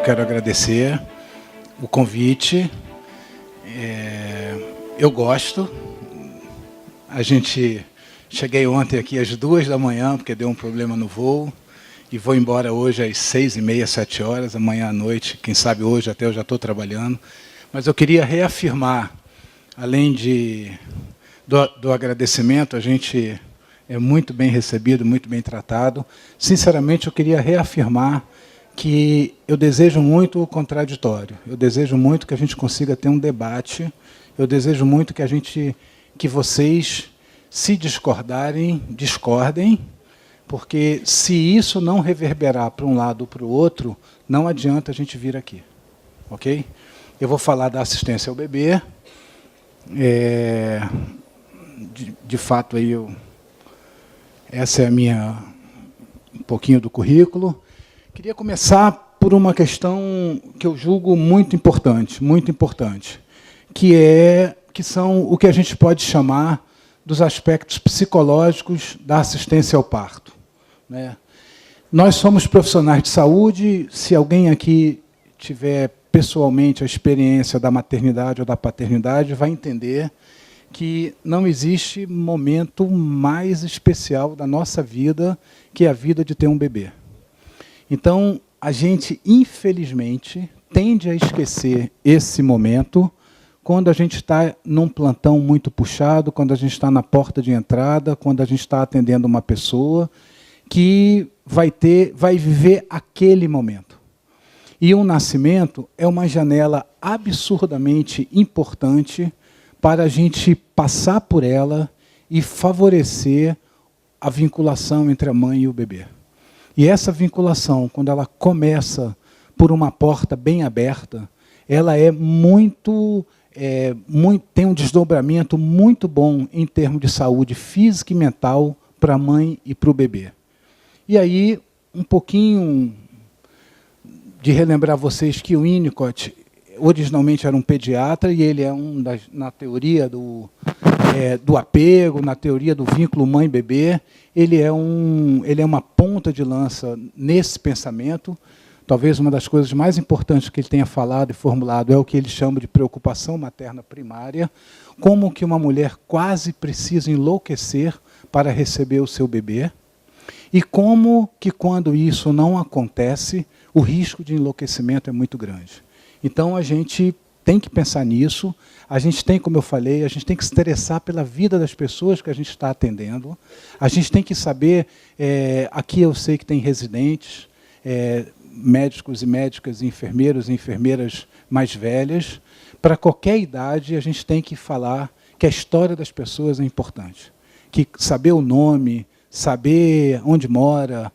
quero agradecer o convite. Eu gosto. Cheguei ontem aqui às 2 da manhã, porque deu um problema no voo, e vou embora hoje às 6h30, 7 horas, amanhã à noite, quem sabe hoje até eu já estou trabalhando. Mas eu queria reafirmar, além do agradecimento, a gente é muito bem recebido, muito bem tratado. Sinceramente, eu queria reafirmar que eu desejo muito o contraditório. Eu desejo muito que a gente consiga ter um debate. Eu desejo muito que vocês, se discordarem, discordem, porque se isso não reverberar para um lado ou para o outro, não adianta a gente vir aqui. Ok? Eu vou falar da assistência ao bebê. De fato, essa é um pouquinho do currículo. Queria começar por uma questão que eu julgo muito importante, que são o que a gente pode chamar dos aspectos psicológicos da assistência ao parto, né? Nós somos profissionais de saúde. Se alguém aqui tiver pessoalmente a experiência da maternidade ou da paternidade, vai entender que não existe momento mais especial da nossa vida que a vida de ter um bebê. Então, a gente, infelizmente, tende a esquecer esse momento quando a gente está num plantão muito puxado, quando a gente está na porta de entrada, quando a gente está atendendo uma pessoa que vai viver aquele momento. E um nascimento é uma janela absurdamente importante para a gente passar por ela e favorecer a vinculação entre a mãe e o bebê. E essa vinculação, quando ela começa por uma porta bem aberta, ela tem um desdobramento muito bom em termos de saúde física e mental para a mãe e para o bebê. E aí, um pouquinho de relembrar vocês que o Winnicott originalmente era um pediatra, e ele é na teoria do apego, na teoria do vínculo mãe-bebê, ele é uma ponta de lança nesse pensamento. Talvez uma das coisas mais importantes que ele tenha falado e formulado é o que ele chama de preocupação materna primária, como que uma mulher quase precisa enlouquecer para receber o seu bebê, e como que quando isso não acontece, o risco de enlouquecimento é muito grande. Então, a gente tem que pensar nisso, a gente tem, como eu falei, a gente tem que se interessar pela vida das pessoas que a gente está atendendo, a gente tem que saber, aqui eu sei que tem residentes, médicos e médicas, enfermeiros e enfermeiras mais velhas. Para qualquer idade, a gente tem que falar que a história das pessoas é importante, que saber o nome, saber onde mora,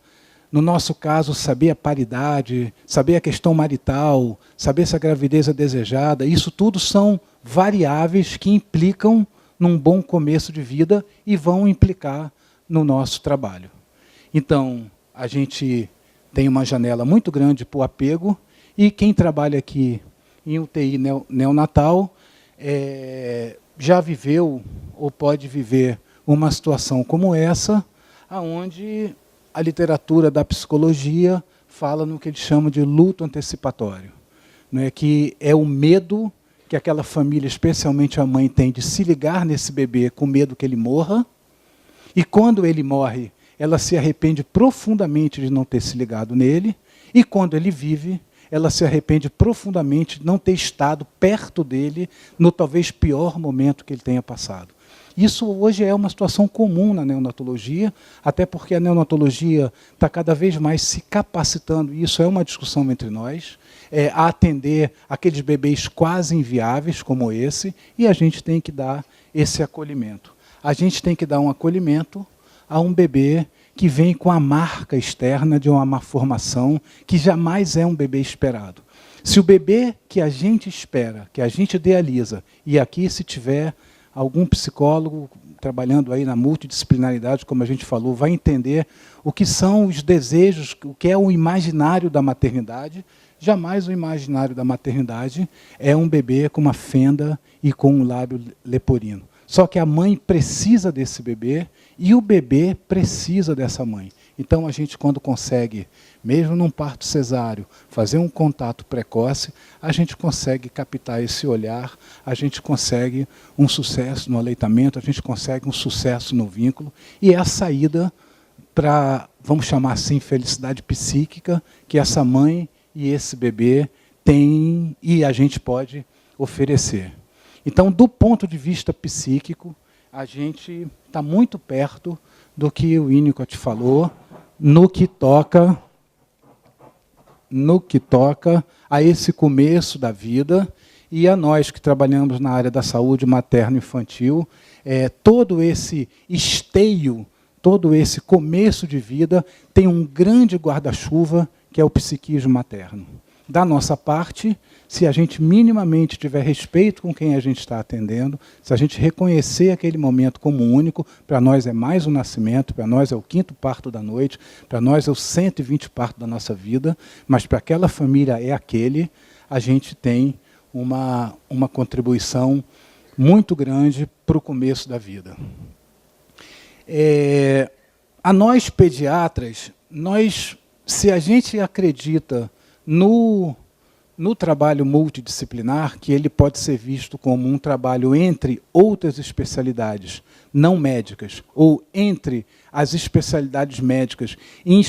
no nosso caso, saber a paridade, saber a questão marital, saber se a gravidez é desejada, isso tudo são variáveis que implicam num bom começo de vida e vão implicar no nosso trabalho. Então, a gente tem uma janela muito grande para o apego, e quem trabalha aqui em UTI neonatal já viveu ou pode viver uma situação como essa, onde a literatura da psicologia fala no que eles chamam de luto antecipatório, né, que é o medo que aquela família, especialmente a mãe, tem de se ligar nesse bebê com medo que ele morra, e quando ele morre, ela se arrepende profundamente de não ter se ligado nele, e quando ele vive, ela se arrepende profundamente de não ter estado perto dele no talvez pior momento que ele tenha passado. Isso hoje é uma situação comum na neonatologia, até porque a neonatologia está cada vez mais se capacitando, e isso é uma discussão entre nós, a atender aqueles bebês quase inviáveis como esse, e a gente tem que dar esse acolhimento. A gente tem que dar um acolhimento a um bebê que vem com a marca externa de uma malformação, que jamais é um bebê esperado. Se o bebê que a gente espera, que a gente idealiza, e aqui se tiver algum psicólogo trabalhando aí na multidisciplinaridade, como a gente falou, vai entender o que são os desejos, o que é o imaginário da maternidade. Jamais o imaginário da maternidade é um bebê com uma fenda e com um lábio leporino. Só que a mãe precisa desse bebê e o bebê precisa dessa mãe. Então, a gente, quando consegue, mesmo num parto cesáreo, fazer um contato precoce, a gente consegue captar esse olhar, a gente consegue um sucesso no aleitamento, a gente consegue um sucesso no vínculo, e é a saída para, vamos chamar assim, felicidade psíquica, que essa mãe e esse bebê têm e a gente pode oferecer. Então, do ponto de vista psíquico, a gente está muito perto do que o Winnicott falou, no que toca a esse começo da vida, e a nós que trabalhamos na área da saúde materno-infantil, todo esse esteio, todo esse começo de vida tem um grande guarda-chuva, que é o psiquismo materno. Da nossa parte, se a gente minimamente tiver respeito com quem a gente está atendendo, se a gente reconhecer aquele momento como único, para nós é mais um nascimento, para nós é o 5º parto da noite, para nós é o 120 parto da nossa vida, mas para aquela família é aquele, a gente tem uma contribuição muito grande para o começo da vida. A nós, pediatras, se a gente acredita no trabalho multidisciplinar, que ele pode ser visto como um trabalho entre outras especialidades não médicas, ou entre as especialidades médicas em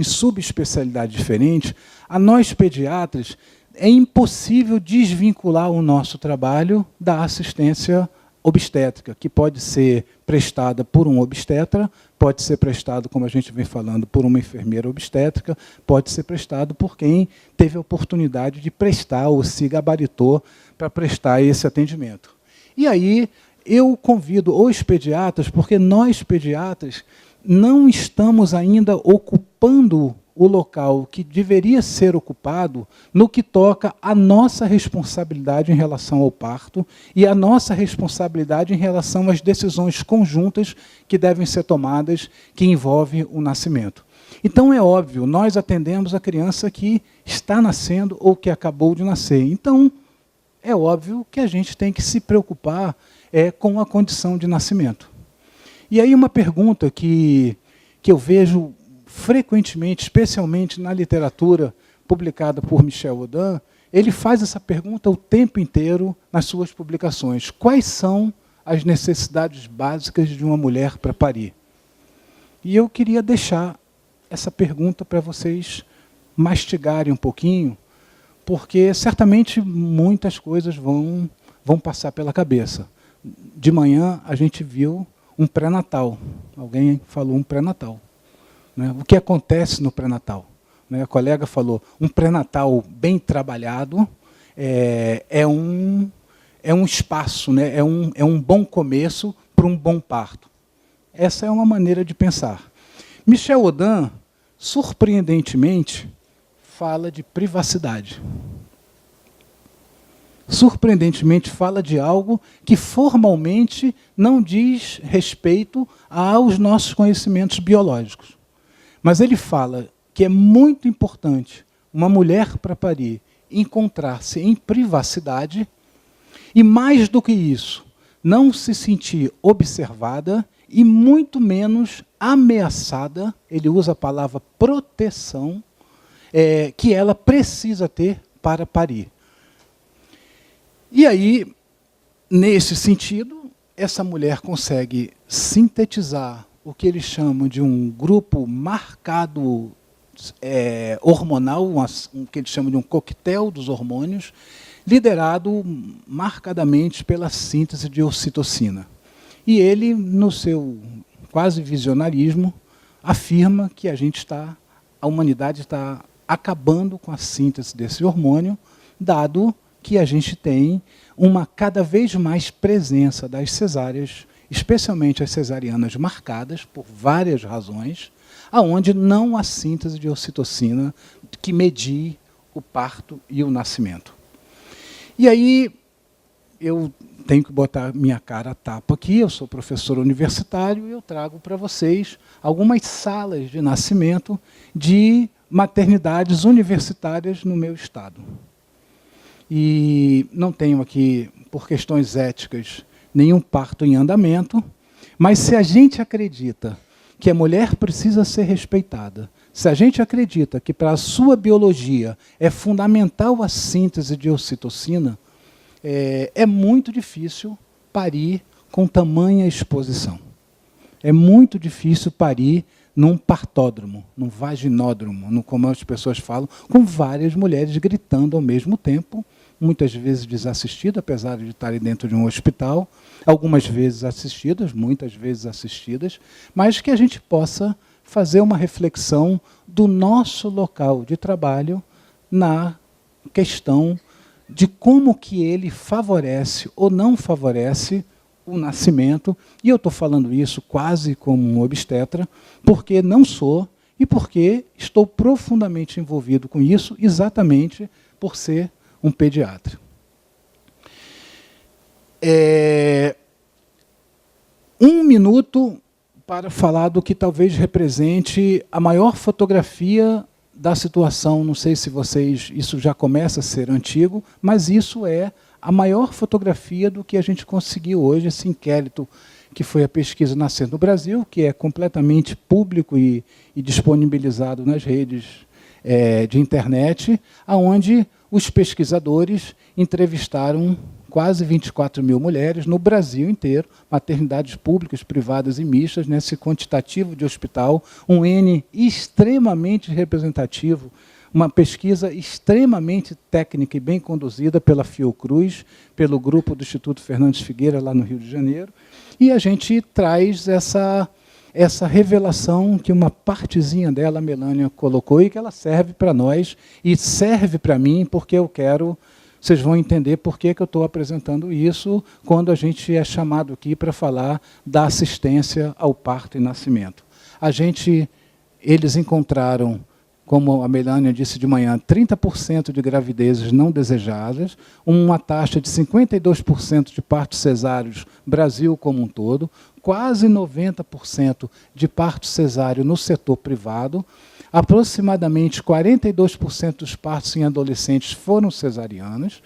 subespecialidades diferentes, a nós, pediatras, é impossível desvincular o nosso trabalho da assistência obstétrica, que pode ser prestada por um obstetra, pode ser prestado, como a gente vem falando, por uma enfermeira obstétrica, pode ser prestado por quem teve a oportunidade de prestar ou se gabaritou para prestar esse atendimento. E aí eu convido os pediatras, porque nós pediatras não estamos ainda ocupando o local que deveria ser ocupado no que toca à nossa responsabilidade em relação ao parto e à nossa responsabilidade em relação às decisões conjuntas que devem ser tomadas, que envolvem o nascimento. Então, é óbvio, nós atendemos a criança que está nascendo ou que acabou de nascer. Então, é óbvio que a gente tem que se preocupar com a condição de nascimento. E aí uma pergunta que eu vejo frequentemente, especialmente na literatura publicada por Michel Audin, ele faz essa pergunta o tempo inteiro nas suas publicações. Quais são as necessidades básicas de uma mulher para parir? E eu queria deixar essa pergunta para vocês mastigarem um pouquinho, porque certamente muitas coisas vão passar pela cabeça. De manhã a gente viu um pré-natal. Alguém falou um pré-natal. O que acontece no pré-natal? A colega falou, um pré-natal bem trabalhado é um espaço, é um bom começo para um bom parto. Essa é uma maneira de pensar. Michel Audin, surpreendentemente, fala de privacidade. Surpreendentemente, fala de algo que formalmente não diz respeito aos nossos conhecimentos biológicos. Mas ele fala que é muito importante uma mulher para parir encontrar-se em privacidade e, mais do que isso, não se sentir observada e muito menos ameaçada, ele usa a palavra proteção, que ela precisa ter para parir. E aí, nesse sentido, essa mulher consegue sintetizar o que eles chamam de um grupo marcado hormonal, o que eles chamam de um coquetel dos hormônios, liderado marcadamente pela síntese de ocitocina. E ele, no seu quase visionarismo, afirma que a humanidade está acabando com a síntese desse hormônio, dado que a gente tem uma cada vez mais presença das cesáreas, especialmente as cesarianas marcadas, por várias razões, aonde não há síntese de ocitocina que medie o parto e o nascimento. E aí, eu tenho que botar minha cara a tapa aqui, eu sou professor universitário e eu trago para vocês algumas salas de nascimento de maternidades universitárias no meu estado. E não tenho aqui, por questões éticas, nenhum parto em andamento, mas se a gente acredita que a mulher precisa ser respeitada, se a gente acredita que para a sua biologia é fundamental a síntese de ocitocina, é muito difícil parir com tamanha exposição. É muito difícil parir num partódromo, num vaginódromo, como as pessoas falam, com várias mulheres gritando ao mesmo tempo, muitas vezes desassistidas, apesar de estarem dentro de um hospital, algumas vezes assistidas, muitas vezes assistidas, mas que a gente possa fazer uma reflexão do nosso local de trabalho na questão de como que ele favorece ou não favorece o nascimento, e eu estou falando isso quase como um obstetra, porque não sou e porque estou profundamente envolvido com isso, exatamente por ser um pediatra. Um minuto para falar do que talvez represente a maior fotografia da situação. Não sei se vocês... Isso já começa a ser antigo, mas isso é a maior fotografia do que a gente conseguiu hoje, esse inquérito que foi a pesquisa Nascendo no Brasil, que é completamente público e disponibilizado nas redes de internet, onde os pesquisadores entrevistaram quase 24 mil mulheres no Brasil inteiro, maternidades públicas, privadas e mistas, nesse quantitativo de hospital, um N extremamente representativo, uma pesquisa extremamente técnica e bem conduzida pela Fiocruz, pelo grupo do Instituto Fernandes Figueira, lá no Rio de Janeiro, e a gente traz essa revelação que uma partezinha dela, a Melânia, colocou, e que ela serve para nós, e serve para mim, porque eu quero... Vocês vão entender por que eu estou apresentando isso quando a gente é chamado aqui para falar da assistência ao parto e nascimento. Eles encontraram, como a Melânia disse de manhã, 30% de gravidezes não desejadas, uma taxa de 52% de partos cesáreos Brasil como um todo, quase 90% de parto cesáreo no setor privado, aproximadamente 42% dos partos em adolescentes foram cesarianos,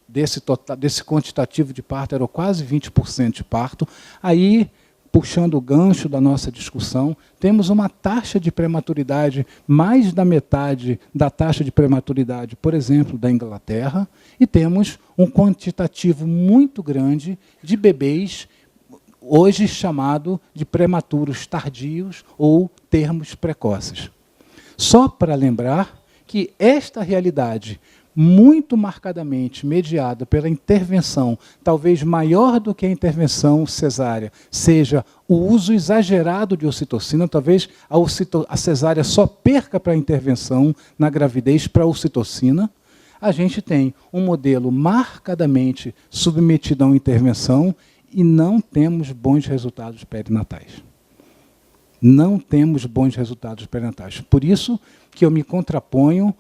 desse quantitativo de parto, eram quase 20% de parto. Aí, puxando o gancho da nossa discussão, temos uma taxa de prematuridade, mais da metade da taxa de prematuridade, por exemplo, da Inglaterra, e temos um quantitativo muito grande de bebês, hoje chamado de prematuros tardios ou termos precoces. Só para lembrar que esta realidade, muito marcadamente mediada pela intervenção, talvez maior do que a intervenção cesárea, seja o uso exagerado de ocitocina, talvez a cesárea só perca para a intervenção na gravidez para a ocitocina, a gente tem um modelo marcadamente submetido a uma intervenção e não temos bons resultados perinatais. Não temos bons resultados perinatais. Por isso que eu me contraponho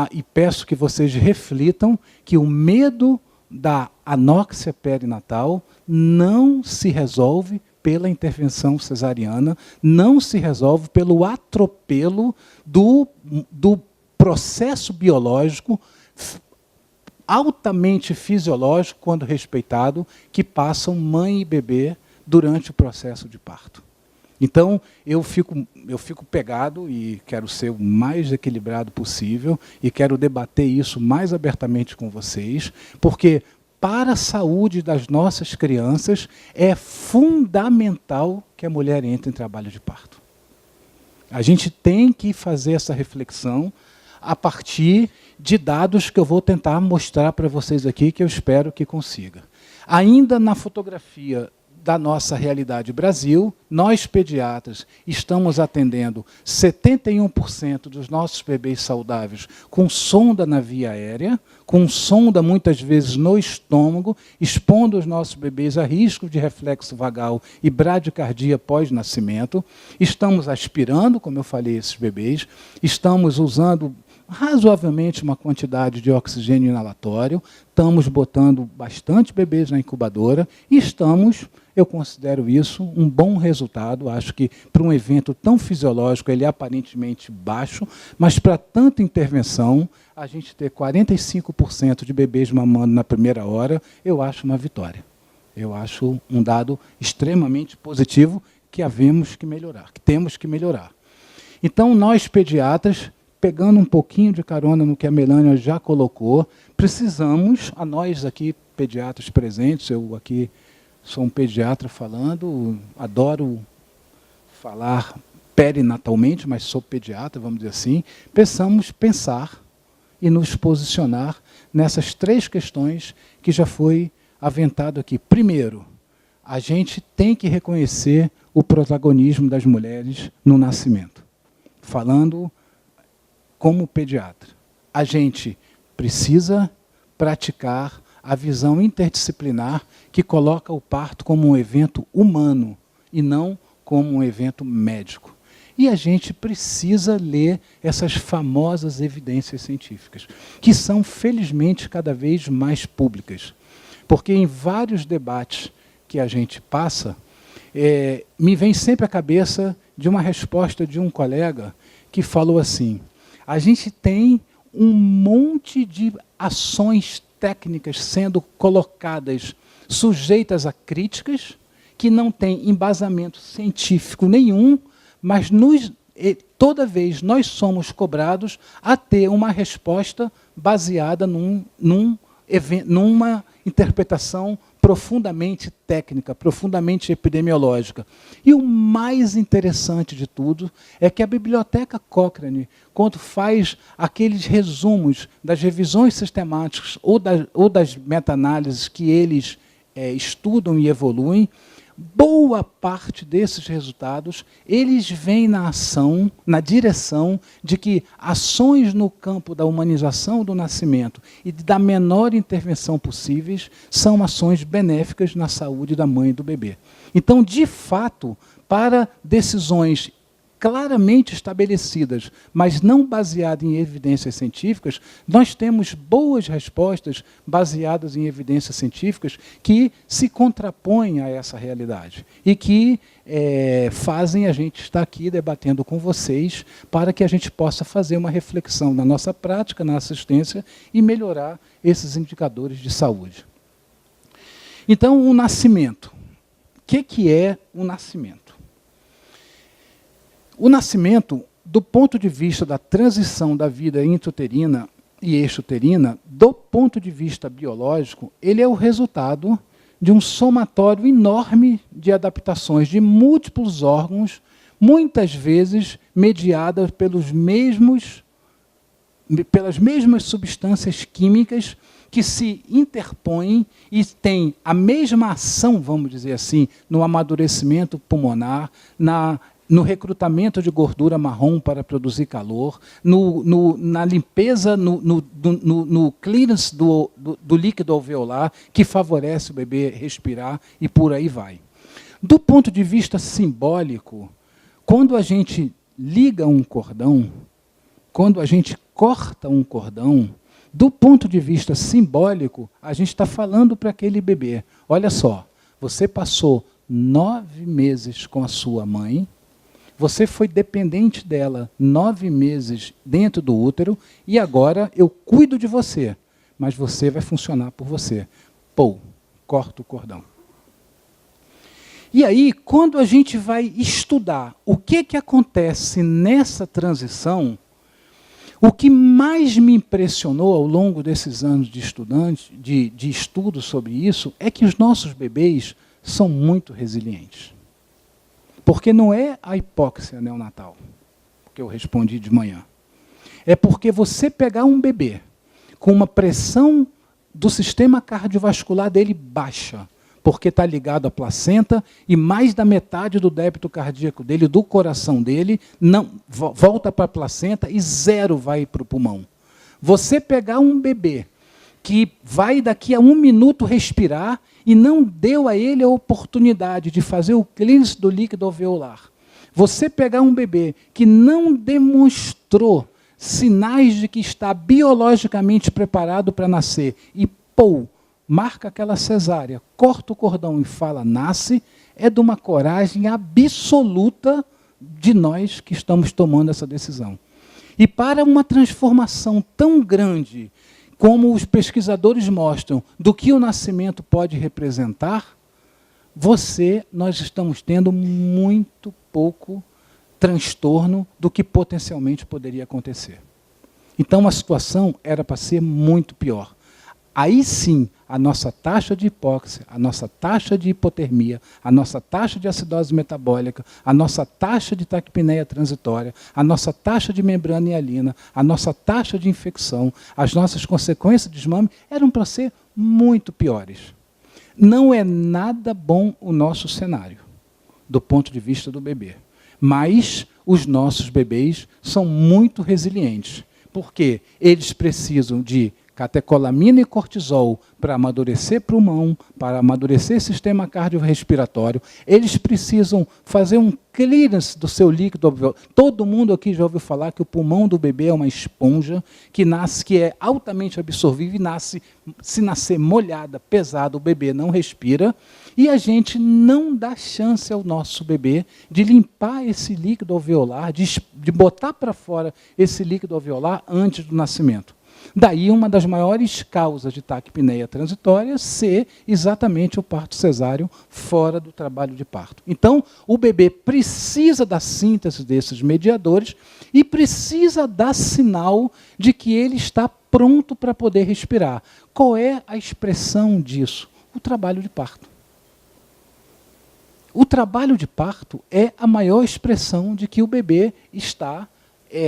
e peço que vocês reflitam que o medo da anóxia perinatal não se resolve pela intervenção cesariana, não se resolve pelo atropelo do processo biológico altamente fisiológico, quando respeitado, que passam mãe e bebê durante o processo de parto. Então, eu fico pegado e quero ser o mais equilibrado possível e quero debater isso mais abertamente com vocês, porque para a saúde das nossas crianças é fundamental que a mulher entre em trabalho de parto. A gente tem que fazer essa reflexão a partir de dados que eu vou tentar mostrar para vocês aqui, que eu espero que consiga. Ainda na fotografia da nossa realidade Brasil, nós pediatras estamos atendendo 71% dos nossos bebês saudáveis com sonda na via aérea, com sonda muitas vezes no estômago, expondo os nossos bebês a risco de reflexo vagal e bradicardia pós-nascimento. Estamos aspirando, como eu falei, esses bebês, estamos usando razoavelmente uma quantidade de oxigênio inalatório, estamos botando bastante bebês na incubadora e estamos, eu considero isso um bom resultado. Acho que para um evento tão fisiológico ele é aparentemente baixo, mas para tanta intervenção, a gente ter 45% de bebês mamando na primeira hora, eu acho uma vitória. Eu acho um dado extremamente positivo que havemos que melhorar, que temos que melhorar. Então, nós pediatras, pegando um pouquinho de carona no que a Melânia já colocou, precisamos, a nós aqui, pediatras presentes, eu aqui sou um pediatra falando, adoro falar perinatalmente, mas sou pediatra, vamos dizer assim, precisamos pensar e nos posicionar nessas 3 questões que já foi aventado aqui. Primeiro, a gente tem que reconhecer o protagonismo das mulheres no nascimento. Falando como pediatra, a gente precisa praticar a visão interdisciplinar que coloca o parto como um evento humano e não como um evento médico. E a gente precisa ler essas famosas evidências científicas, que são, felizmente, cada vez mais públicas. Porque em vários debates que a gente passa, me vem sempre à cabeça de uma resposta de um colega que falou assim: a gente tem um monte de ações técnicas sendo colocadas, sujeitas a críticas, que não têm embasamento científico nenhum, mas toda vez nós somos cobrados a ter uma resposta baseada numa interpretação profundamente técnica, profundamente epidemiológica. E o mais interessante de tudo é que a Biblioteca Cochrane, quando faz aqueles resumos das revisões sistemáticas ou das meta-análises que eles estudam e evoluem, boa parte desses resultados, eles vêm na direção de que ações no campo da humanização do nascimento e da menor intervenção possíveis são ações benéficas na saúde da mãe e do bebê. Então, de fato, para decisões claramente estabelecidas, mas não baseadas em evidências científicas, nós temos boas respostas baseadas em evidências científicas que se contrapõem a essa realidade e que fazem a gente estar aqui debatendo com vocês para que a gente possa fazer uma reflexão na nossa prática, na assistência e melhorar esses indicadores de saúde. Então, o nascimento. O que é o nascimento? O nascimento, do ponto de vista da transição da vida intrauterina e extrauterina, do ponto de vista biológico, ele é o resultado de um somatório enorme de adaptações de múltiplos órgãos, muitas vezes mediadas pelas mesmas substâncias químicas que se interpõem e têm a mesma ação, vamos dizer assim, no amadurecimento pulmonar, no recrutamento de gordura marrom para produzir calor, na limpeza, no clearance do líquido alveolar, que favorece o bebê respirar, e por aí vai. Do ponto de vista simbólico, quando a gente liga um cordão, quando a gente corta um cordão, do ponto de vista simbólico, a gente está falando para aquele bebê: olha só, você passou 9 meses com a sua mãe, você foi dependente dela 9 meses dentro do útero e agora eu cuido de você, mas você vai funcionar por você. Pô, corta o cordão. E aí, quando a gente vai estudar o que acontece nessa transição, o que mais me impressionou ao longo desses anos de estudo sobre isso, é que os nossos bebês são muito resilientes. Porque não é a hipóxia neonatal, que eu respondi de manhã. É porque você pegar um bebê com uma pressão do sistema cardiovascular dele baixa, porque está ligado à placenta, e mais da metade do débito cardíaco dele, do coração dele, não volta para a placenta e 0 vai para o pulmão. Você pegar um bebê que vai daqui a 1 minuto respirar e não deu a ele a oportunidade de fazer o clearance do líquido alveolar. Você pegar um bebê que não demonstrou sinais de que está biologicamente preparado para nascer e, marca aquela cesárea, corta o cordão e fala, nasce, é de uma coragem absoluta de nós que estamos tomando essa decisão. E para uma transformação tão grande, como os pesquisadores mostram, do que o nascimento pode representar, nós estamos tendo muito pouco transtorno do que potencialmente poderia acontecer. Então a situação era para ser muito pior. Aí sim, a nossa taxa de hipóxia, a nossa taxa de hipotermia, a nossa taxa de acidose metabólica, a nossa taxa de taquipneia transitória, a nossa taxa de membrana hialina, a nossa taxa de infecção, as nossas consequências de desmame eram para ser muito piores. Não é nada bom o nosso cenário, do ponto de vista do bebê. Mas os nossos bebês são muito resilientes, porque eles precisam de catecolamina e cortisol para amadurecer pulmão, para amadurecer sistema cardiorrespiratório. Eles precisam fazer um clearance do seu líquido alveolar. Todo mundo aqui já ouviu falar que o pulmão do bebê é uma esponja que é altamente absorvível e se nascer molhada, pesada, o bebê não respira. E a gente não dá chance ao nosso bebê de limpar esse líquido alveolar, de botar para fora esse líquido alveolar antes do nascimento. Daí uma das maiores causas de taquipneia transitória ser exatamente o parto cesáreo fora do trabalho de parto. Então, o bebê precisa da síntese desses mediadores e precisa dar sinal de que ele está pronto para poder respirar. Qual é a expressão disso? O trabalho de parto. O trabalho de parto é a maior expressão de que o bebê está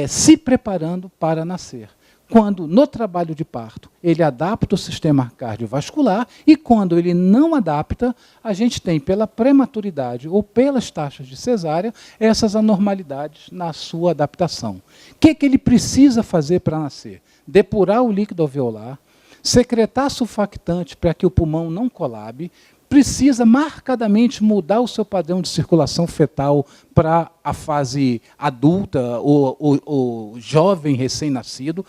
se preparando para nascer. Quando, no trabalho de parto, ele adapta o sistema cardiovascular e, quando ele não adapta, a gente tem, pela prematuridade ou pelas taxas de cesárea, essas anormalidades na sua adaptação. O que ele precisa fazer para nascer? Depurar o líquido alveolar, secretar surfactante para que o pulmão não colabe, precisa marcadamente mudar o seu padrão de circulação fetal para a fase adulta ou jovem recém-nascido,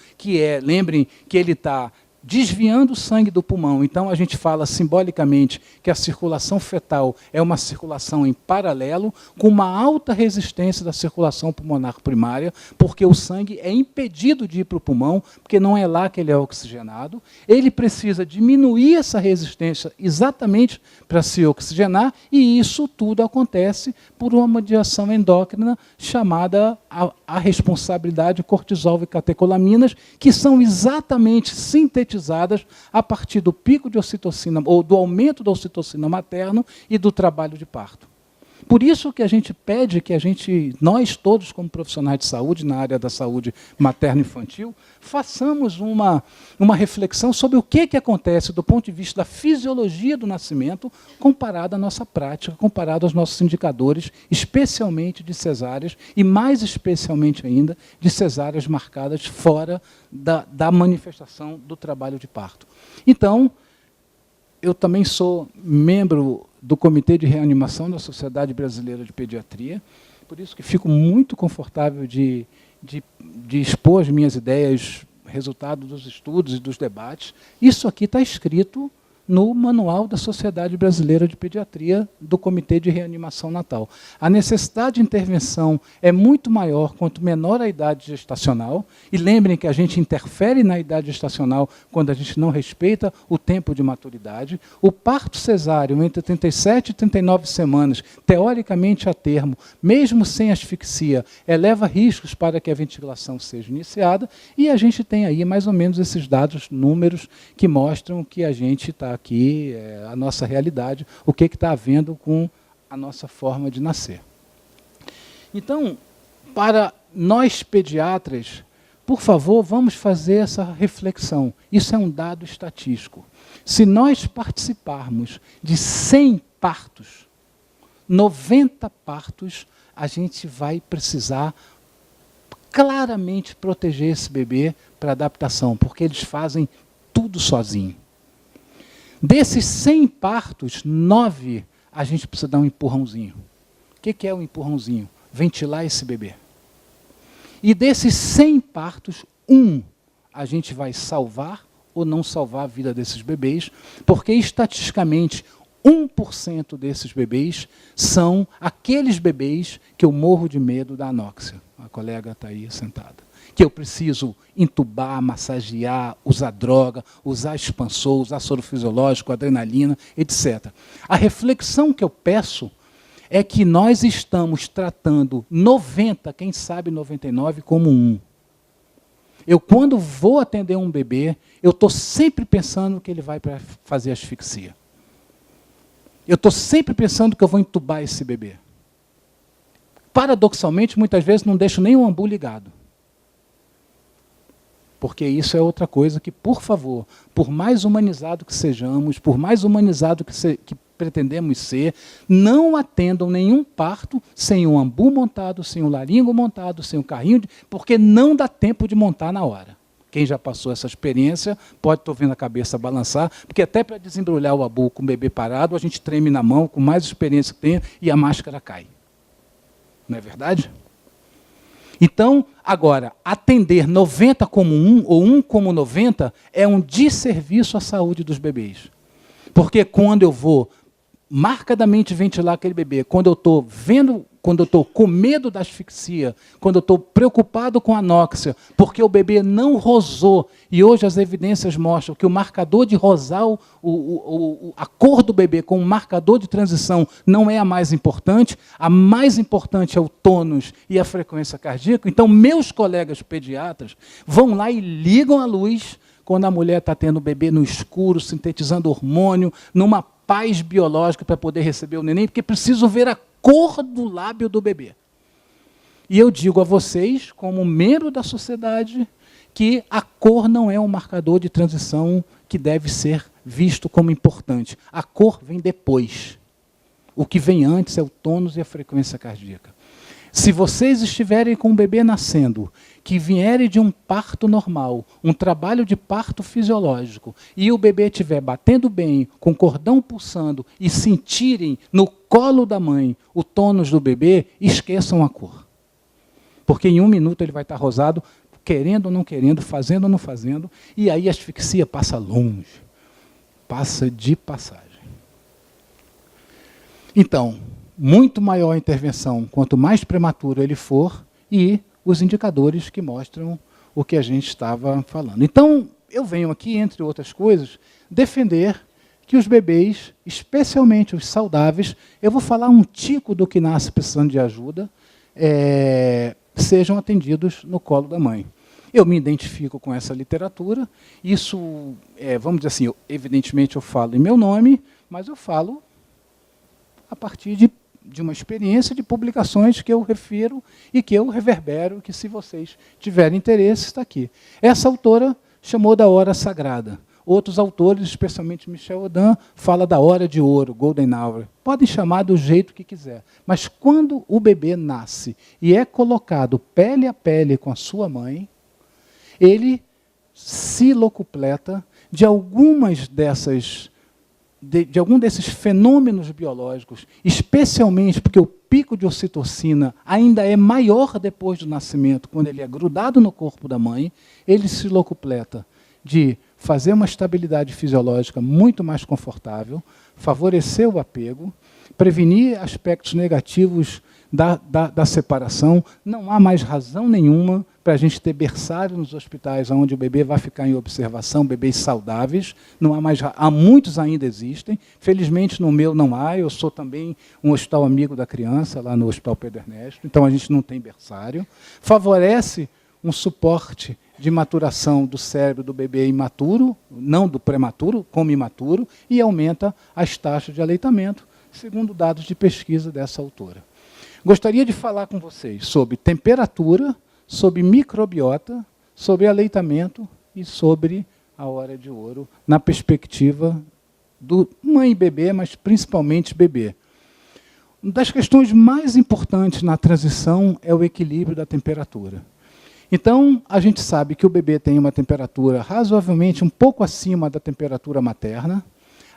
lembrem que ele está desviando o sangue do pulmão. Então, a gente fala simbolicamente que a circulação fetal é uma circulação em paralelo, com uma alta resistência da circulação pulmonar primária, porque o sangue é impedido de ir para o pulmão, porque não é lá que ele é oxigenado. Ele precisa diminuir essa resistência exatamente para se oxigenar, e isso tudo acontece por uma mediação endócrina chamada a responsabilidade cortisol e catecolaminas, que são exatamente sintetizadas a partir do pico de ocitocina, ou do aumento da ocitocina materno e do trabalho de parto. Por isso que a gente pede que nós todos como profissionais de saúde, na área da saúde materno-infantil, façamos uma reflexão sobre o que acontece do ponto de vista da fisiologia do nascimento, comparado à nossa prática, comparado aos nossos indicadores, especialmente de cesáreas, e mais especialmente ainda de cesáreas marcadas fora da manifestação do trabalho de parto. Então, eu também sou membro do Comitê de Reanimação da Sociedade Brasileira de Pediatria, por isso que fico muito confortável de expor as minhas ideias, resultado dos estudos e dos debates. Isso aqui está escrito no Manual da Sociedade Brasileira de Pediatria do Comitê de Reanimação Natal. A necessidade de intervenção é muito maior quanto menor a idade gestacional, e lembrem que a gente interfere na idade gestacional quando a gente não respeita o tempo de maturidade. O parto cesáreo entre 37 e 39 semanas, teoricamente a termo, mesmo sem asfixia, eleva riscos para que a ventilação seja iniciada, e a gente tem aí mais ou menos esses dados, números, que mostram que a gente está aqui, a nossa realidade, o que está havendo com a nossa forma de nascer. Então, para nós pediatras, por favor, vamos fazer essa reflexão. Isso é um dado estatístico. Se nós participarmos de 100 partos, 90 partos, a gente vai precisar claramente proteger esse bebê para adaptação, porque eles fazem tudo sozinho. Desses 100 partos, 9, a gente precisa dar um empurrãozinho. O que é um empurrãozinho? Ventilar esse bebê. E desses 100 partos, 1 a gente vai salvar ou não salvar a vida desses bebês, porque estatisticamente 1% desses bebês são aqueles bebês que eu morro de medo da anóxia. A colega está aí sentada. que eu preciso entubar, massagear, usar droga, usar expansor, usar soro fisiológico, adrenalina, etc. A reflexão que eu peço é que nós estamos tratando 90, quem sabe 99, como um. Eu, quando vou atender um bebê, eu estou sempre pensando que ele vai fazer asfixia. Eu estou sempre pensando que eu vou entubar esse bebê. Paradoxalmente, muitas vezes não deixo nem o ambu ligado. Porque isso é outra coisa que, por favor, por mais humanizado que sejamos, por mais humanizado que pretendemos ser, não atendam nenhum parto sem um ambu montado, sem um laringo montado, sem um carrinho, porque não dá tempo de montar na hora. Quem já passou essa experiência pode estar ouvindo a cabeça balançar, porque até para desembrulhar o ambu com o bebê parado, a gente treme na mão, com mais experiência que tem, e a máscara cai. Não é verdade? Então, agora, atender 90 como 1 ou 1 como 90 é um desserviço à saúde dos bebês. Porque quando eu vou marcadamente ventilar aquele bebê, quando eu estou vendo, quando eu estou com medo da asfixia, quando eu estou preocupado com a anóxia, porque o bebê não rosou, e hoje as evidências mostram que o marcador de rosar, a cor do bebê com o marcador de transição não é a mais importante é o tônus e a frequência cardíaca. Então, meus colegas pediatras vão lá e ligam a luz quando a mulher está tendo o bebê no escuro, sintetizando hormônio, numa paz biológica para poder receber o neném, porque preciso ver a cor do lábio do bebê. E eu digo a vocês, como membro da sociedade, que a cor não é um marcador de transição que deve ser visto como importante. A cor vem depois. O que vem antes é o tônus e a frequência cardíaca. Se vocês estiverem com um bebê nascendo, que vierem de um parto normal, um trabalho de parto fisiológico, e o bebê estiver batendo bem, com o cordão pulsando, e sentirem no colo da mãe o tônus do bebê, esqueçam a cor. Porque em 1 minuto ele vai estar rosado, querendo ou não querendo, fazendo ou não fazendo, e aí a asfixia passa longe, passa de passagem. Então, muito maior a intervenção, quanto mais prematuro ele for, e os indicadores que mostram o que a gente estava falando. Então, eu venho aqui, entre outras coisas, defender que os bebês, especialmente os saudáveis, eu vou falar um tico do que nasce precisando de ajuda, sejam atendidos no colo da mãe. Eu me identifico com essa literatura, isso, vamos dizer assim, evidentemente eu falo em meu nome, mas eu falo a partir de uma experiência de publicações que eu refiro e que eu reverbero, que se vocês tiverem interesse, está aqui. Essa autora chamou da hora sagrada. Outros autores, especialmente Michel Odan, fala da hora de ouro, Golden Hour. Podem chamar do jeito que quiser. Mas quando o bebê nasce e é colocado pele a pele com a sua mãe, ele se locupleta de algumas dessas de algum desses fenômenos biológicos, especialmente porque o pico de ocitocina ainda é maior depois do nascimento, quando ele é grudado no corpo da mãe, ele se locupleta de fazer uma estabilidade fisiológica muito mais confortável, favorecer o apego, prevenir aspectos negativos da separação. Não há mais razão nenhuma para a gente ter berçário nos hospitais onde o bebê vai ficar em observação, bebês saudáveis. Não há mais, há muitos ainda existem. Felizmente no meu não há. Eu sou também um hospital amigo da criança, lá no Hospital Pedro Ernesto, então a gente não tem berçário. Favorece um suporte de maturação do cérebro do bebê imaturo, não do prematuro, como imaturo, e aumenta as taxas de aleitamento, segundo dados de pesquisa dessa autora. Gostaria de falar com vocês sobre temperatura, sobre microbiota, sobre aleitamento e sobre a hora de ouro, na perspectiva do mãe e bebê, mas principalmente bebê. Uma das questões mais importantes na transição é o equilíbrio da temperatura. Então, a gente sabe que o bebê tem uma temperatura razoavelmente um pouco acima da temperatura materna.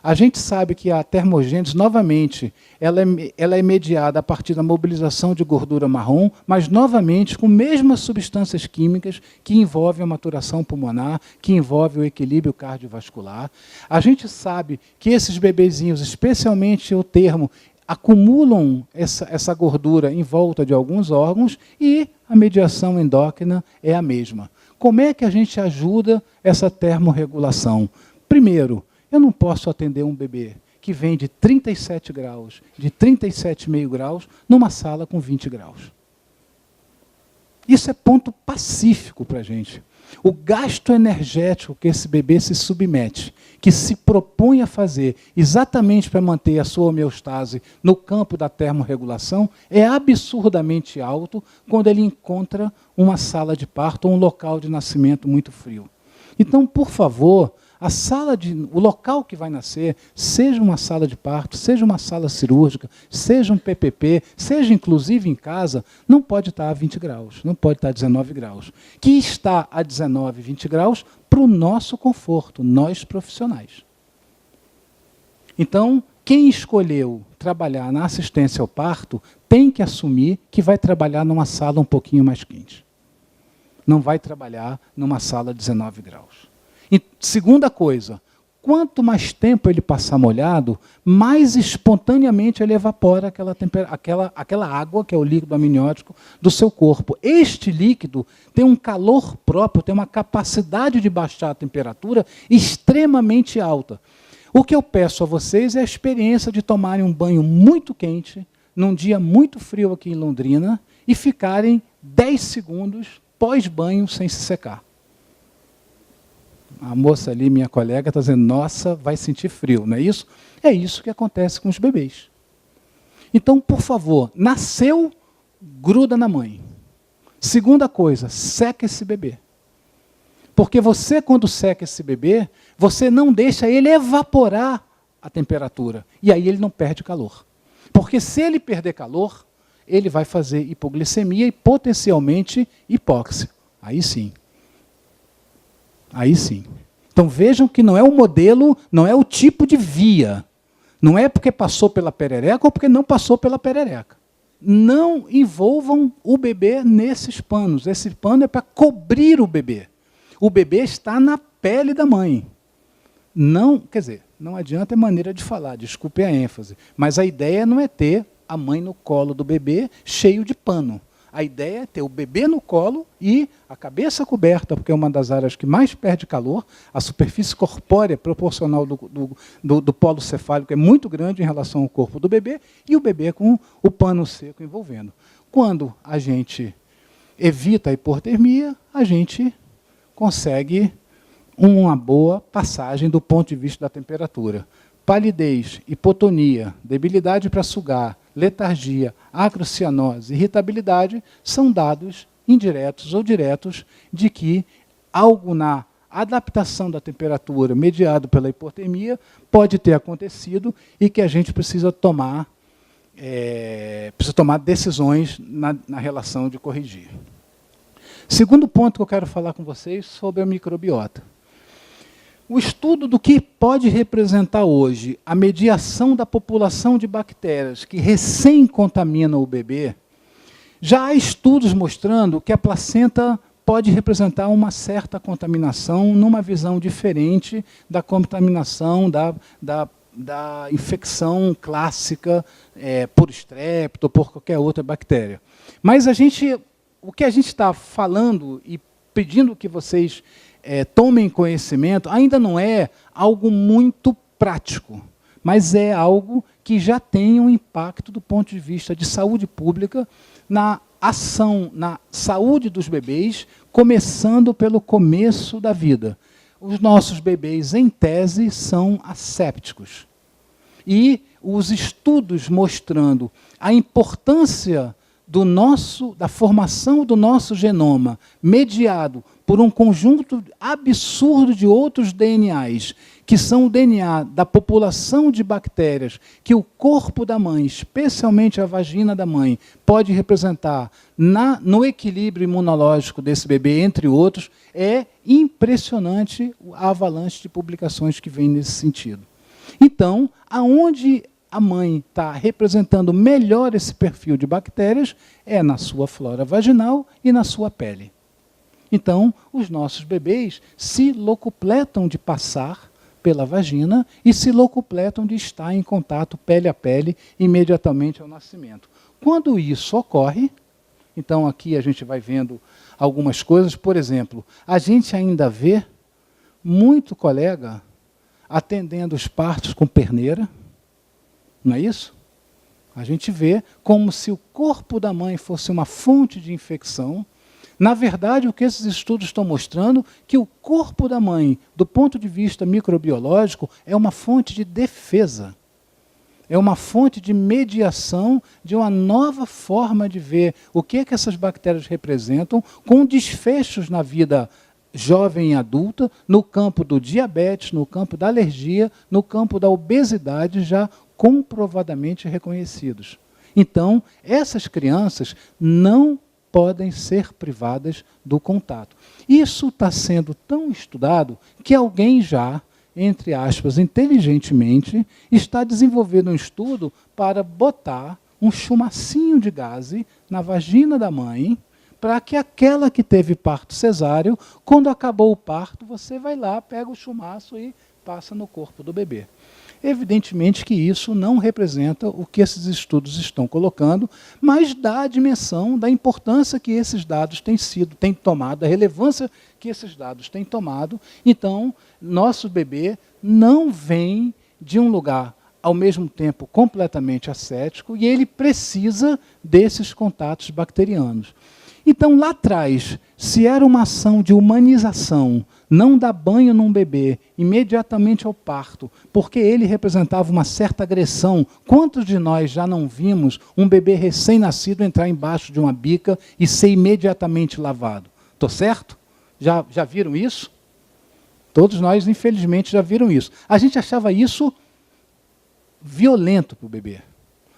A gente sabe que a termogênese, novamente, ela é mediada a partir da mobilização de gordura marrom, mas, novamente, com mesmas substâncias químicas que envolvem a maturação pulmonar, que envolvem o equilíbrio cardiovascular. A gente sabe que esses bebezinhos, especialmente o termo acumulam essa gordura em volta de alguns órgãos e a mediação endócrina é a mesma. Como é que a gente ajuda essa termorregulação? Primeiro, eu não posso atender um bebê que vem de 37 graus, de 37,5 graus, numa sala com 20 graus. Isso é ponto pacífico para a gente. O gasto energético que esse bebê se submete, que se propõe a fazer exatamente para manter a sua homeostase no campo da termorregulação, é absurdamente alto quando ele encontra uma sala de parto ou um local de nascimento muito frio. Então, por favor, o local que vai nascer, seja uma sala de parto, seja uma sala cirúrgica, seja um PPP, seja inclusive em casa, não pode estar a 20 graus, não pode estar a 19 graus. Que está a 19, 20 graus para o nosso conforto, nós profissionais. Então, quem escolheu trabalhar na assistência ao parto tem que assumir que vai trabalhar numa sala um pouquinho mais quente. Não vai trabalhar numa sala a 19 graus. E segunda coisa, quanto mais tempo ele passar molhado, mais espontaneamente ele evapora aquela água, que é o líquido amniótico, do seu corpo. Este líquido tem um calor próprio, tem uma capacidade de baixar a temperatura extremamente alta. O que eu peço a vocês é a experiência de tomarem um banho muito quente, num dia muito frio aqui em Londrina, e ficarem 10 segundos pós-banho sem se secar. A moça ali, minha colega, está dizendo, nossa, vai sentir frio, não é isso? É isso que acontece com os bebês. Então, por favor, nasceu, gruda na mãe. Segunda coisa, seca esse bebê. Porque você, quando seca esse bebê, você não deixa ele evaporar a temperatura. E aí ele não perde calor. Porque se ele perder calor, ele vai fazer hipoglicemia e potencialmente hipóxia. Aí sim. Aí sim. Então vejam que não é o modelo, não é o tipo de via. Não é porque passou pela perereca ou porque não passou pela perereca. Não envolvam o bebê nesses panos. Esse pano é para cobrir o bebê. O bebê está na pele da mãe. Não, quer dizer, não adianta a maneira de falar, desculpe a ênfase. Mas a ideia não é ter a mãe no colo do bebê cheio de pano. A ideia é ter o bebê no colo e a cabeça coberta, porque é uma das áreas que mais perde calor, a superfície corpórea proporcional do polo cefálico é muito grande em relação ao corpo do bebê, e o bebê com o pano seco envolvendo. Quando a gente evita a hipotermia, a gente consegue uma boa passagem do ponto de vista da temperatura. Palidez, hipotonia, debilidade para sugar, letargia, acrocianose, irritabilidade, são dados indiretos ou diretos de que algo na adaptação da temperatura mediado pela hipotermia pode ter acontecido e que a gente precisa tomar decisões na relação de corrigir. Segundo ponto que eu quero falar com vocês sobre a microbiota. O estudo do que pode representar hoje a mediação da população de bactérias que recém contaminam o bebê, já há estudos mostrando que a placenta pode representar uma certa contaminação numa visão diferente da contaminação da infecção clássica por estrepto ou por qualquer outra bactéria. Mas o que a gente está falando e pedindo que vocês tomem conhecimento, ainda não é algo muito prático, mas é algo que já tem um impacto do ponto de vista de saúde pública na ação, na saúde dos bebês, começando pelo começo da vida. Os nossos bebês, em tese, são assépticos. E os estudos mostrando a importância da formação do nosso genoma, mediado por um conjunto absurdo de outros DNAs, que são o DNA da população de bactérias, que o corpo da mãe, especialmente a vagina da mãe, pode representar no equilíbrio imunológico desse bebê, entre outros, é impressionante a avalanche de publicações que vem nesse sentido. Então, aonde a mãe está representando melhor esse perfil de bactérias é na sua flora vaginal e na sua pele. Então, os nossos bebês se locupletam de passar pela vagina e se locupletam de estar em contato pele a pele imediatamente ao nascimento. Quando isso ocorre, então aqui a gente vai vendo algumas coisas, por exemplo, a gente ainda vê muito colega atendendo os partos com perneira, não é isso? A gente vê como se o corpo da mãe fosse uma fonte de infecção. Na verdade, o que esses estudos estão mostrando que o corpo da mãe, do ponto de vista microbiológico, é uma fonte de defesa. É uma fonte de mediação de uma nova forma de ver o que essas bactérias representam, com desfechos na vida jovem e adulta, no campo do diabetes, no campo da alergia, no campo da obesidade, já comprovadamente reconhecidos. Então, essas crianças não podem ser privadas do contato. Isso está sendo tão estudado que alguém já, entre aspas, inteligentemente, está desenvolvendo um estudo para botar um chumacinho de gaze na vagina da mãe, para que aquela que teve parto cesáreo, quando acabou o parto, você vai lá, pega o chumaço e passa no corpo do bebê. Evidentemente que isso não representa o que esses estudos estão colocando, mas dá a dimensão da importância que esses dados têm tomado, a relevância que esses dados têm tomado. Então, nosso bebê não vem de um lugar, ao mesmo tempo, completamente ascético, e ele precisa desses contatos bacterianos. Então, lá atrás, se era uma ação de humanização, não dar banho num bebê imediatamente ao parto, porque ele representava uma certa agressão, quantos de nós já não vimos um bebê recém-nascido entrar embaixo de uma bica e ser imediatamente lavado? Estou certo? Já viram isso? Todos nós, infelizmente, já viram isso. A gente achava isso violento para o bebê,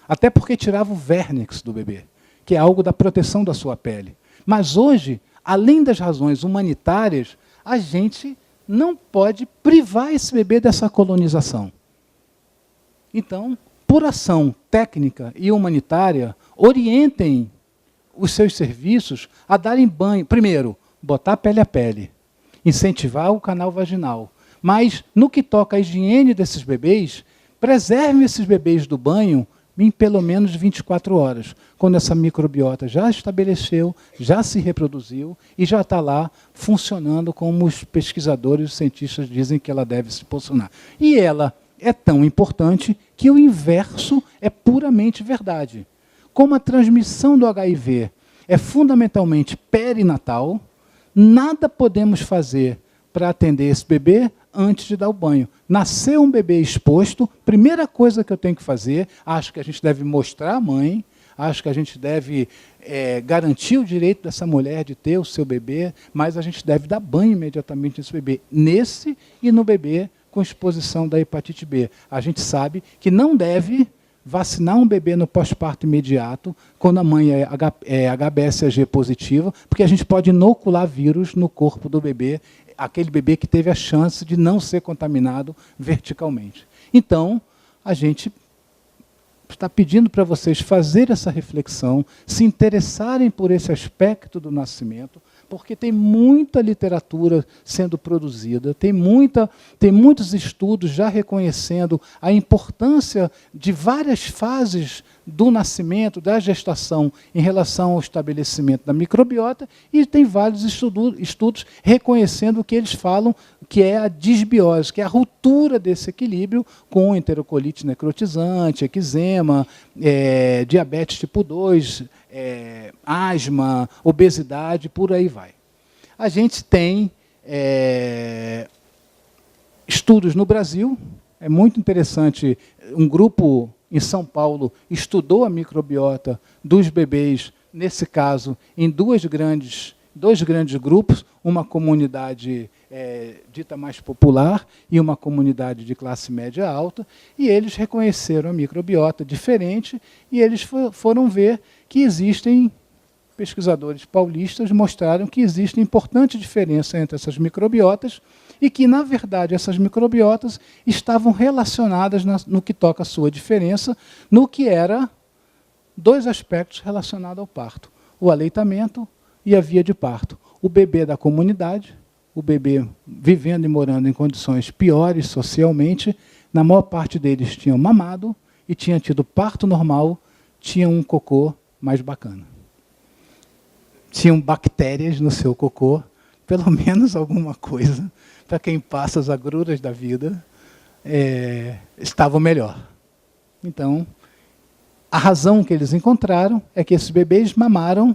até porque tirava o vernix do bebê, que é algo da proteção da sua pele. Mas hoje, além das razões humanitárias, a gente não pode privar esse bebê dessa colonização. Então, por ação técnica e humanitária, orientem os seus serviços a darem banho. Primeiro, botar pele a pele, incentivar o canal vaginal. Mas, no que toca à higiene desses bebês, preserve esses bebês do banho em pelo menos 24 horas, quando essa microbiota já estabeleceu, já se reproduziu e já está lá funcionando como os pesquisadores e os cientistas dizem que ela deve se posicionar. E ela é tão importante que o inverso é puramente verdade. Como a transmissão do HIV é fundamentalmente perinatal, nada podemos fazer para atender esse bebê antes de dar o banho. Nasceu um bebê exposto, primeira coisa que eu tenho que fazer, acho que a gente deve mostrar à mãe, acho que a gente deve garantir o direito dessa mulher de ter o seu bebê, mas a gente deve dar banho imediatamente nesse bebê, nesse e no bebê com exposição da hepatite B. A gente sabe que não deve vacinar um bebê no pós-parto imediato, quando a mãe é HBsAg positiva, porque a gente pode inocular vírus no corpo do bebê, aquele bebê que teve a chance de não ser contaminado verticalmente. Então, a gente está pedindo para vocês fazerem essa reflexão, se interessarem por esse aspecto do nascimento, porque tem muita literatura sendo produzida, tem muitos estudos já reconhecendo a importância de várias fases do nascimento, da gestação, em relação ao estabelecimento da microbiota, e tem vários estudos reconhecendo o que eles falam, que é a disbiose, que é a ruptura desse equilíbrio com enterocolite necrotizante, eczema, diabetes tipo 2, asma, obesidade, por aí vai. A gente tem estudos no Brasil, é muito interessante, um grupo em São Paulo estudou a microbiota dos bebês, nesse caso, em dois grandes grupos, uma comunidade dita mais popular e uma comunidade de classe média alta, e eles reconheceram a microbiota diferente, e eles foram ver que existem, pesquisadores paulistas mostraram que existe importante diferença entre essas microbiotas, e que, na verdade, essas microbiotas estavam relacionadas no que toca a sua diferença, no que era dois aspectos relacionados ao parto: o aleitamento e a via de parto. O bebê da comunidade, o bebê vivendo e morando em condições piores socialmente, na maior parte deles tinham mamado e tinham tido parto normal, tinham um cocô mais bacana. Tinham bactérias no seu cocô, pelo menos alguma coisa, para quem passa as agruras da vida, estavam melhor. Então, a razão que eles encontraram é que esses bebês mamaram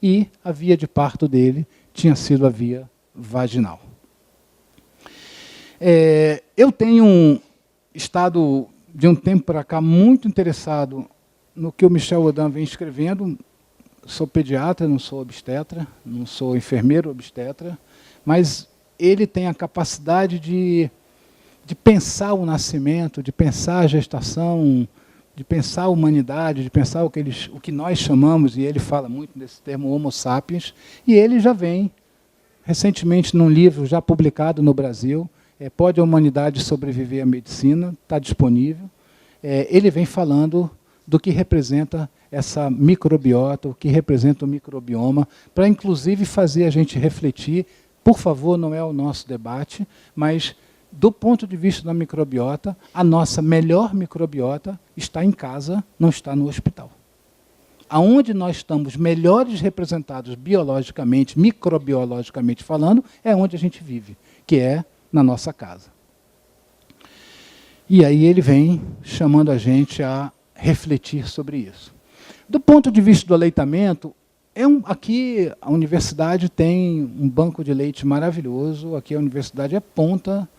e a via de parto dele tinha sido a via vaginal. Eu tenho estado, de um tempo para cá, muito interessado no que o Michel Audin vem escrevendo. Sou pediatra, não sou obstetra, não sou enfermeiro obstetra, mas ele tem a capacidade de pensar o nascimento, de pensar a gestação, de pensar a humanidade, de pensar o que nós chamamos, e ele fala muito desse termo Homo sapiens, e ele já vem, recentemente, num livro já publicado no Brasil, Pode a Humanidade Sobreviver à Medicina, está disponível, ele vem falando do que representa essa microbiota, o que representa o microbioma, para inclusive fazer a gente refletir. Por favor, não é o nosso debate, mas do ponto de vista da microbiota, a nossa melhor microbiota está em casa, não está no hospital. Aonde nós estamos melhores representados biologicamente, microbiologicamente falando, é onde a gente vive, que é na nossa casa. E aí ele vem chamando a gente a refletir sobre isso. Do ponto de vista do aleitamento, aqui a universidade tem um banco de leite maravilhoso, aqui a universidade é ponta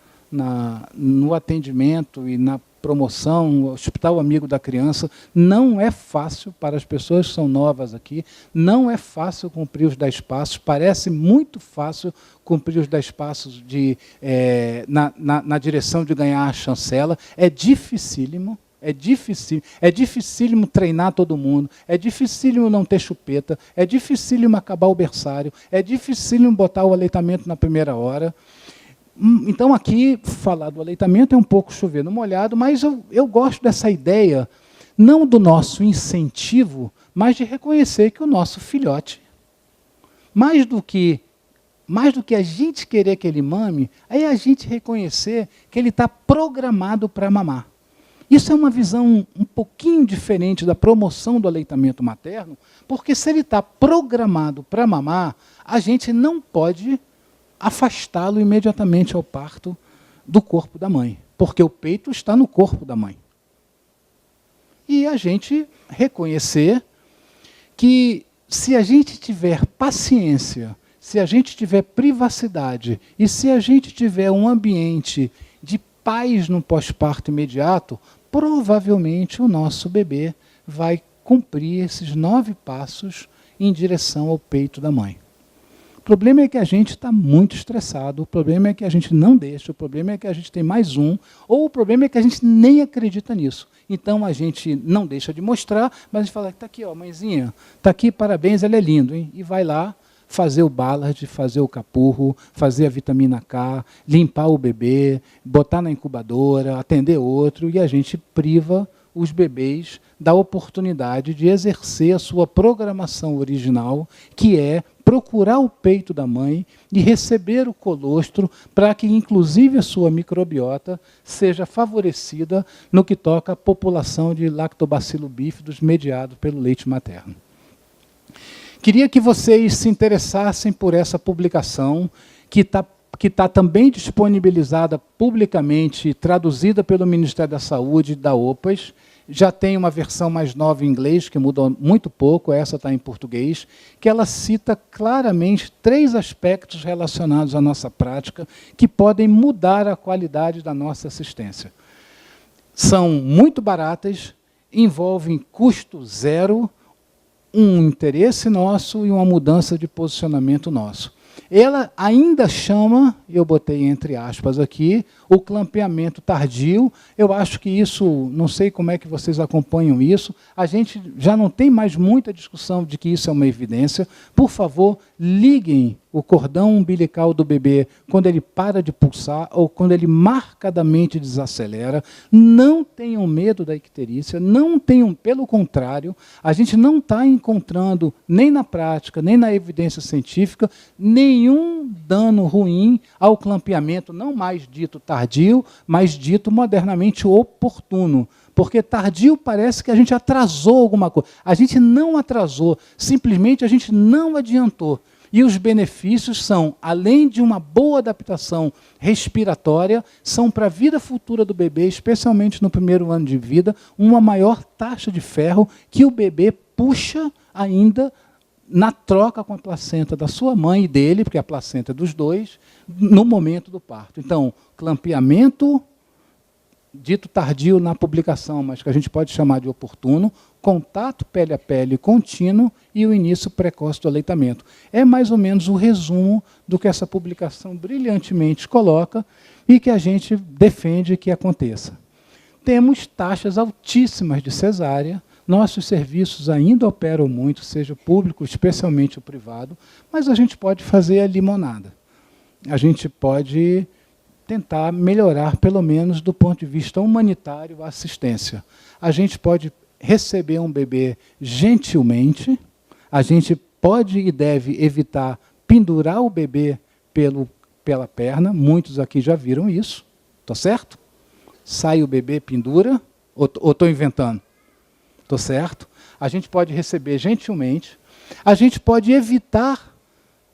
no atendimento e na promoção, o Hospital Amigo da Criança. Não é fácil para as pessoas que são novas aqui, não é fácil cumprir os 10 passos, parece muito fácil cumprir os 10 passos na direção de ganhar a chancela, é dificílimo. É dificílimo treinar todo mundo, é dificílimo não ter chupeta, é dificílimo acabar o berçário, é dificílimo botar o aleitamento na primeira hora. Então, aqui, falar do aleitamento é um pouco chover no molhado, mas eu gosto dessa ideia, não do nosso incentivo, mas de reconhecer que o nosso filhote, mais do que a gente querer que ele mame, é a gente reconhecer que ele está programado para mamar. Isso é uma visão um pouquinho diferente da promoção do aleitamento materno, porque se ele está programado para mamar, a gente não pode afastá-lo imediatamente ao parto do corpo da mãe, porque o peito está no corpo da mãe. E a gente reconhecer que se a gente tiver paciência, se a gente tiver privacidade e se a gente tiver um ambiente de paz no pós-parto imediato, provavelmente o nosso bebê vai cumprir esses 9 passos em direção ao peito da mãe. O problema é que a gente está muito estressado, o problema é que a gente não deixa, o problema é que a gente tem mais um, ou o problema é que a gente nem acredita nisso. Então a gente não deixa de mostrar, mas a gente fala, está aqui, ó, mãezinha, está aqui, parabéns, ele é lindo, hein? E vai lá fazer o Ballard, fazer o capurro, fazer a vitamina K, limpar o bebê, botar na incubadora, atender outro, e a gente priva os bebês da oportunidade de exercer a sua programação original, que é procurar o peito da mãe e receber o colostro para que, inclusive, a sua microbiota seja favorecida no que toca à população de lactobacillus bífidos mediado pelo leite materno. Queria que vocês se interessassem por essa publicação, que está também disponibilizada publicamente, traduzida pelo Ministério da Saúde e da OPAS. Já tem uma versão mais nova em inglês, que mudou muito pouco, essa está em português, que ela cita claramente 3 aspectos relacionados à nossa prática que podem mudar a qualidade da nossa assistência. São muito baratas, envolvem custo zero, um interesse nosso e uma mudança de posicionamento nosso. Ela ainda chama, eu botei entre aspas aqui, o clampeamento tardio. Eu acho que isso, não sei como é que vocês acompanham isso, a gente já não tem mais muita discussão de que isso é uma evidência. Por favor, liguem o cordão umbilical do bebê quando ele para de pulsar ou quando ele marcadamente desacelera. Não tenham medo da icterícia, não tenham, pelo contrário, a gente não está encontrando, nem na prática, nem na evidência científica, nenhum dano ruim ao clampeamento, não mais dito tardio, mas dito modernamente oportuno. Porque tardio parece que a gente atrasou alguma coisa. A gente não atrasou, simplesmente a gente não adiantou. E os benefícios são, além de uma boa adaptação respiratória, são para a vida futura do bebê, especialmente no primeiro ano de vida, uma maior taxa de ferro que o bebê puxa ainda na troca com a placenta da sua mãe e dele, porque a placenta é dos dois, no momento do parto. Então, clampeamento, dito tardio na publicação, mas que a gente pode chamar de oportuno, contato pele a pele contínuo e o início precoce do aleitamento. É mais ou menos o resumo do que essa publicação brilhantemente coloca e que a gente defende que aconteça. Temos taxas altíssimas de cesárea, nossos serviços ainda operam muito, seja o público, especialmente o privado, mas a gente pode fazer a limonada. A gente pode tentar melhorar, pelo menos do ponto de vista humanitário, a assistência. A gente pode receber um bebê gentilmente, a gente pode e deve evitar pendurar o bebê pela perna, muitos aqui já viram isso, tá certo? Sai o bebê, pendura, ou estou inventando? Estou certo? A gente pode receber gentilmente, a gente pode evitar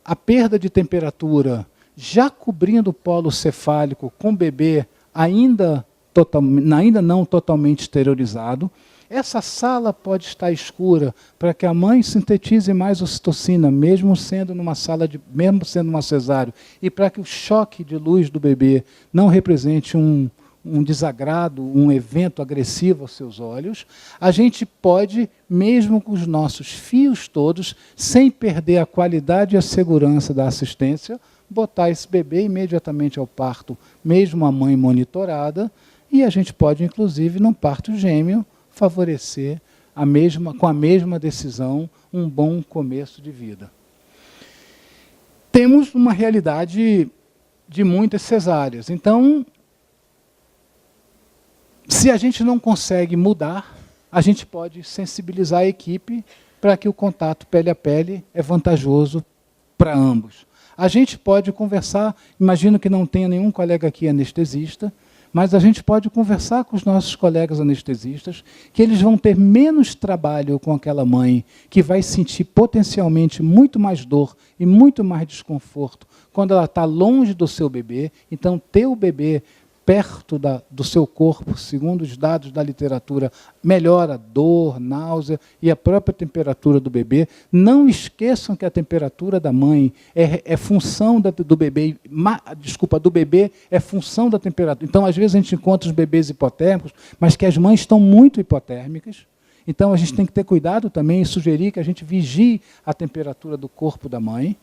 a perda de temperatura já cobrindo o polo cefálico com o bebê ainda não totalmente esterilizado. Essa sala pode estar escura para que a mãe sintetize mais ocitocina, mesmo sendo uma cesárea, e para que o choque de luz do bebê não represente um desagrado, um evento agressivo aos seus olhos. A gente pode, mesmo com os nossos fios todos, sem perder a qualidade e a segurança da assistência, botar esse bebê imediatamente ao parto, mesmo a mãe monitorada, e a gente pode, inclusive, num parto gêmeo, favorecer com a mesma decisão um bom começo de vida. Temos uma realidade de muitas cesáreas. Então, se a gente não consegue mudar, a gente pode sensibilizar a equipe para que o contato pele a pele é vantajoso para ambos. A gente pode conversar, imagino que não tenha nenhum colega aqui anestesista, mas a gente pode conversar com os nossos colegas anestesistas, que eles vão ter menos trabalho com aquela mãe, que vai sentir potencialmente muito mais dor e muito mais desconforto quando ela está longe do seu bebê. Então, ter o bebê perto do seu corpo, segundo os dados da literatura, melhora a dor, náusea e a própria temperatura do bebê. Não esqueçam que a temperatura da mãe é função do bebê, do bebê é função da temperatura. Então, às vezes, a gente encontra os bebês hipotérmicos, mas que as mães estão muito hipotérmicas. Então, a gente tem que ter cuidado também e sugerir que a gente vigie a temperatura do corpo da mãe,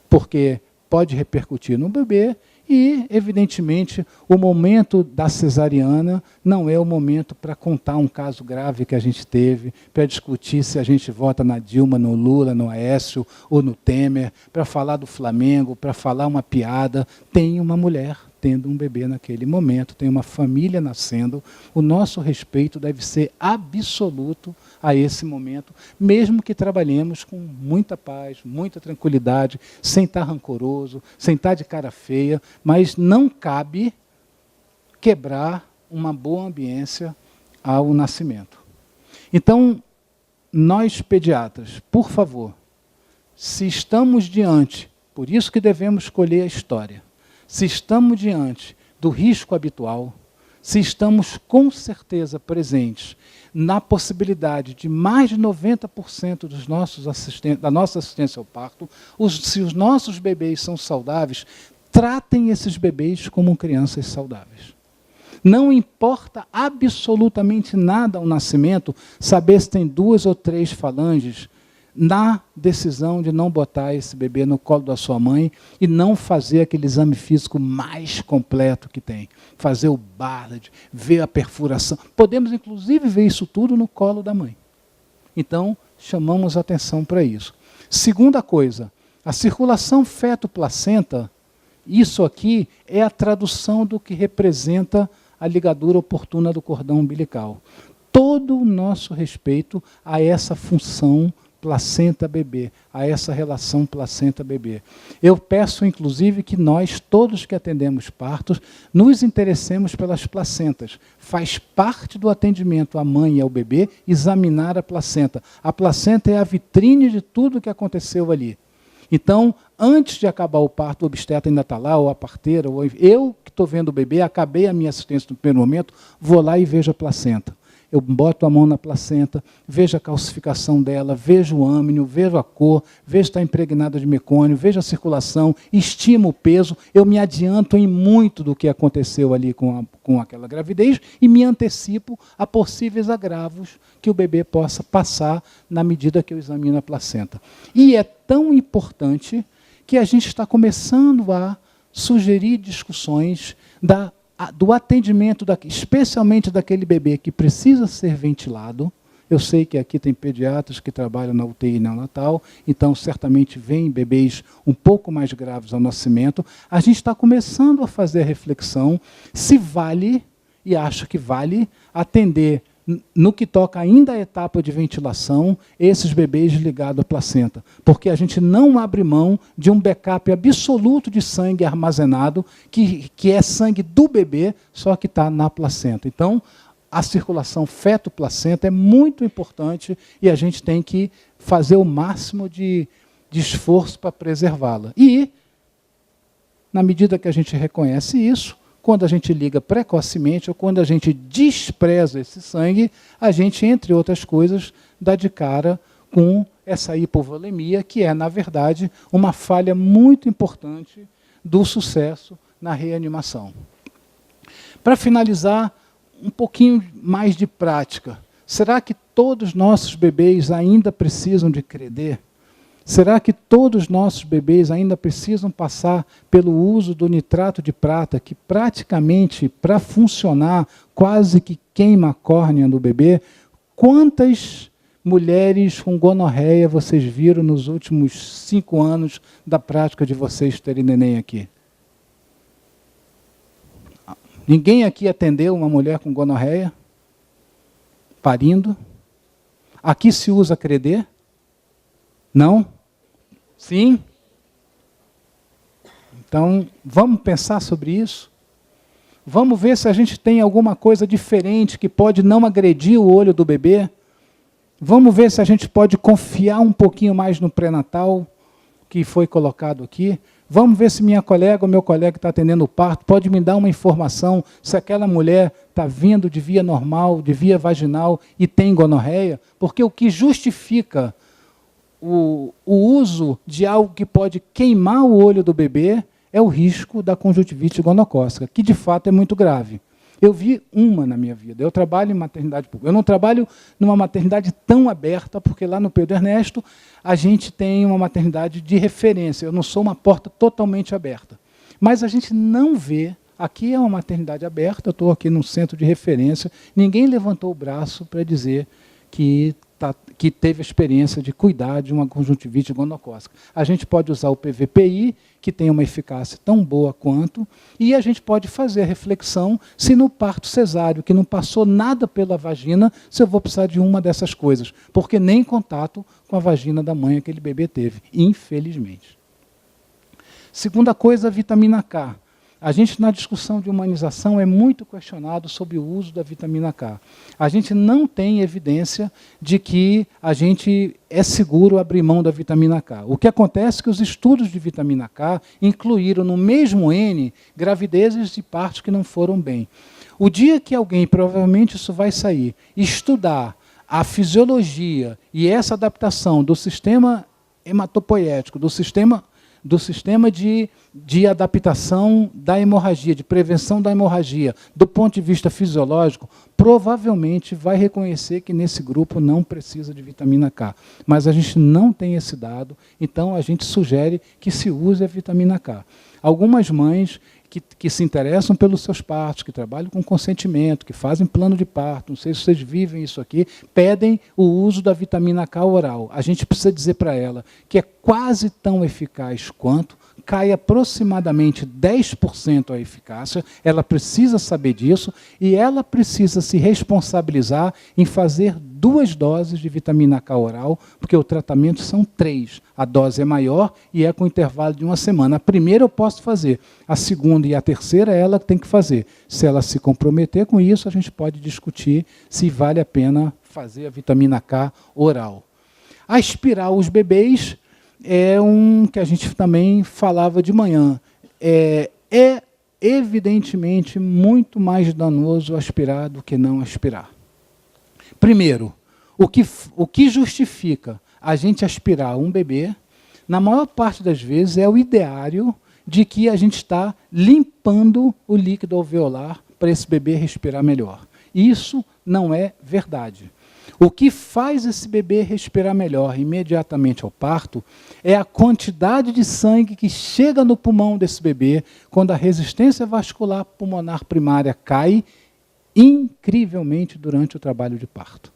porque pode repercutir no bebê. E, evidentemente, o momento da cesariana não é o momento para contar um caso grave que a gente teve, para discutir se a gente vota na Dilma, no Lula, no Aécio ou no Temer, para falar do Flamengo, para falar uma piada. Tem uma mulher tendo um bebê naquele momento, tem uma família nascendo. O nosso respeito deve ser absoluto a esse momento, mesmo que trabalhemos com muita paz, muita tranquilidade, sem estar rancoroso, sem estar de cara feia, mas não cabe quebrar uma boa ambiência ao nascimento. Então, nós pediatras, por favor, se estamos diante, por isso que devemos escolher a história, se estamos diante do risco habitual, se estamos com certeza presentes na possibilidade de mais de 90% da nossa assistência ao parto, se os nossos bebês são saudáveis, tratem esses bebês como crianças saudáveis. Não importa absolutamente nada ao nascimento saber se tem 2 ou 3 falanges na decisão de não botar esse bebê no colo da sua mãe e não fazer aquele exame físico mais completo que tem. Fazer o Bartlett, ver a perfuração. Podemos, inclusive, ver isso tudo no colo da mãe. Então, chamamos atenção para isso. Segunda coisa, a circulação feto-placenta, isso aqui é a tradução do que representa a ligadura oportuna do cordão umbilical. Todo o nosso respeito a essa função placenta-bebê, a essa relação placenta-bebê. Eu peço, inclusive, que nós, todos que atendemos partos, nos interessemos pelas placentas. Faz parte do atendimento à mãe e ao bebê examinar a placenta. A placenta é a vitrine de tudo que aconteceu ali. Então, antes de acabar o parto, o obstetra ainda está lá, ou a parteira, ou eu que estou vendo o bebê, acabei a minha assistência no primeiro momento, vou lá e vejo a placenta. Eu boto a mão na placenta, vejo a calcificação dela, vejo o âmnio, vejo a cor, vejo se está impregnada de mecônio, vejo a circulação, estimo o peso, eu me adianto em muito do que aconteceu ali com aquela gravidez e me antecipo a possíveis agravos que o bebê possa passar na medida que eu examino a placenta. E é tão importante que a gente está começando a sugerir discussões do atendimento, especialmente daquele bebê que precisa ser ventilado. Eu sei que aqui tem pediatras que trabalham na UTI neonatal, então certamente vêm bebês um pouco mais graves ao nascimento. A gente está começando a fazer a reflexão se vale, e acho que vale, atender no que toca ainda à etapa de ventilação, esses bebês ligados à placenta. Porque a gente não abre mão de um backup absoluto de sangue armazenado, que é sangue do bebê, só que está na placenta. Então, a circulação feto-placenta é muito importante e a gente tem que fazer o máximo de esforço para preservá-la. E, na medida que a gente reconhece isso, quando a gente liga precocemente ou quando a gente despreza esse sangue, a gente, entre outras coisas, dá de cara com essa hipovolemia, que é, na verdade, uma falha muito importante do sucesso na reanimação. Para finalizar, um pouquinho mais de prática. Será que todos os nossos bebês ainda precisam de credê? Será que todos os nossos bebês ainda precisam passar pelo uso do nitrato de prata, que praticamente, para funcionar, quase que queima a córnea do bebê? Quantas mulheres com gonorreia vocês viram nos últimos 5 anos da prática de vocês terem neném aqui? Ninguém aqui atendeu uma mulher com gonorreia? Parindo? Aqui se usa credê? Não? Sim? Então, vamos pensar sobre isso? Vamos ver se a gente tem alguma coisa diferente que pode não agredir o olho do bebê? Vamos ver se a gente pode confiar um pouquinho mais no pré-natal que foi colocado aqui? Vamos ver se minha colega ou meu colega que está atendendo o parto pode me dar uma informação se aquela mulher está vindo de via normal, de via vaginal e tem gonorreia? Porque o que justifica o uso de algo que pode queimar o olho do bebê é o risco da conjuntivite gonocócica, que de fato é muito grave. Eu vi uma na minha vida. Eu trabalho em maternidade pública. Eu não trabalho numa maternidade tão aberta, porque lá no Pedro Ernesto a gente tem uma maternidade de referência. Eu não sou uma porta totalmente aberta. Mas a gente não vê, aqui é uma maternidade aberta, eu estou aqui num centro de referência, ninguém levantou o braço para dizer que teve a experiência de cuidar de uma conjuntivite gonocócica. A gente pode usar o PVPI, que tem uma eficácia tão boa quanto, e a gente pode fazer a reflexão se no parto cesáreo, que não passou nada pela vagina, se eu vou precisar de uma dessas coisas, porque nem contato com a vagina da mãe aquele bebê teve, infelizmente. Segunda coisa, a vitamina K. A gente, na discussão de humanização, é muito questionado sobre o uso da vitamina K. A gente não tem evidência de que a gente é seguro abrir mão da vitamina K. O que acontece é que os estudos de vitamina K incluíram no mesmo N gravidezes de partos que não foram bem. O dia que alguém, provavelmente isso vai sair, estudar a fisiologia e essa adaptação do sistema hematopoético, do sistema do sistema de adaptação da hemorragia, de prevenção da hemorragia, do ponto de vista fisiológico, provavelmente vai reconhecer que nesse grupo não precisa de vitamina K. Mas a gente não tem esse dado, então a gente sugere que se use a vitamina K. Algumas mães que se interessam pelos seus partos, que trabalham com consentimento, que fazem plano de parto, não sei se vocês vivem isso aqui, pedem o uso da vitamina K oral. A gente precisa dizer para ela que é quase tão eficaz quanto, cai aproximadamente 10% a eficácia, ela precisa saber disso e ela precisa se responsabilizar em fazer 2 doses de vitamina K oral, porque o tratamento são 3. A dose é maior e é com intervalo de 1 semana. A primeira eu posso fazer, a segunda e a terceira é ela que tem que fazer. Se ela se comprometer com isso, a gente pode discutir se vale a pena fazer a vitamina K oral. Aspirar os bebês é um que a gente também falava de manhã. É evidentemente muito mais danoso aspirar do que não aspirar. Primeiro, o que justifica a gente aspirar um bebê, na maior parte das vezes, é o ideário de que a gente está limpando o líquido alveolar para esse bebê respirar melhor. Isso não é verdade. O que faz esse bebê respirar melhor imediatamente ao parto é a quantidade de sangue que chega no pulmão desse bebê quando a resistência vascular pulmonar primária cai incrivelmente durante o trabalho de parto.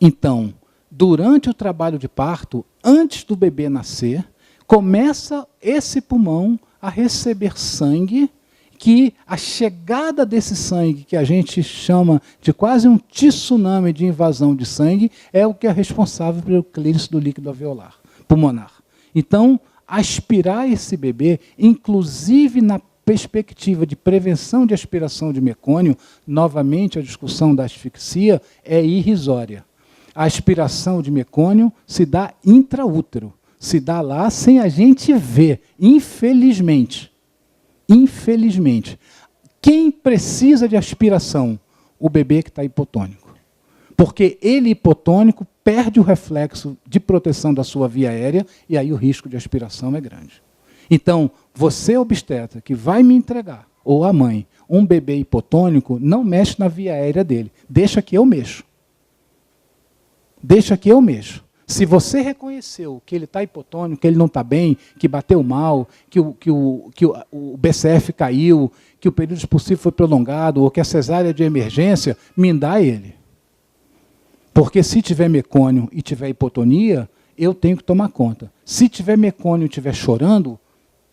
Então, durante o trabalho de parto, antes do bebê nascer, começa esse pulmão a receber sangue, que a chegada desse sangue, que a gente chama de quase um tsunami de invasão de sangue, é o que é responsável pelo clírice do líquido alveolar pulmonar. Então, aspirar esse bebê, inclusive na perspectiva de prevenção de aspiração de mecônio, novamente a discussão da asfixia, é irrisória. A aspiração de mecônio se dá intraútero, se dá lá sem a gente ver, infelizmente. Infelizmente. Quem precisa de aspiração? O bebê que está hipotônico. Porque ele hipotônico perde o reflexo de proteção da sua via aérea e aí o risco de aspiração é grande. Então, você obstetra que vai me entregar, ou a mãe, um bebê hipotônico, não mexe na via aérea dele. Deixa que eu mexo. Deixa que eu mexo. Se você reconheceu que ele está hipotônico, que ele não está bem, que bateu mal, que o BCF caiu, que o período expulsivo foi prolongado, ou que a cesárea de emergência, me dá ele. Porque se tiver mecônio e tiver hipotonia, eu tenho que tomar conta. Se tiver mecônio e estiver chorando,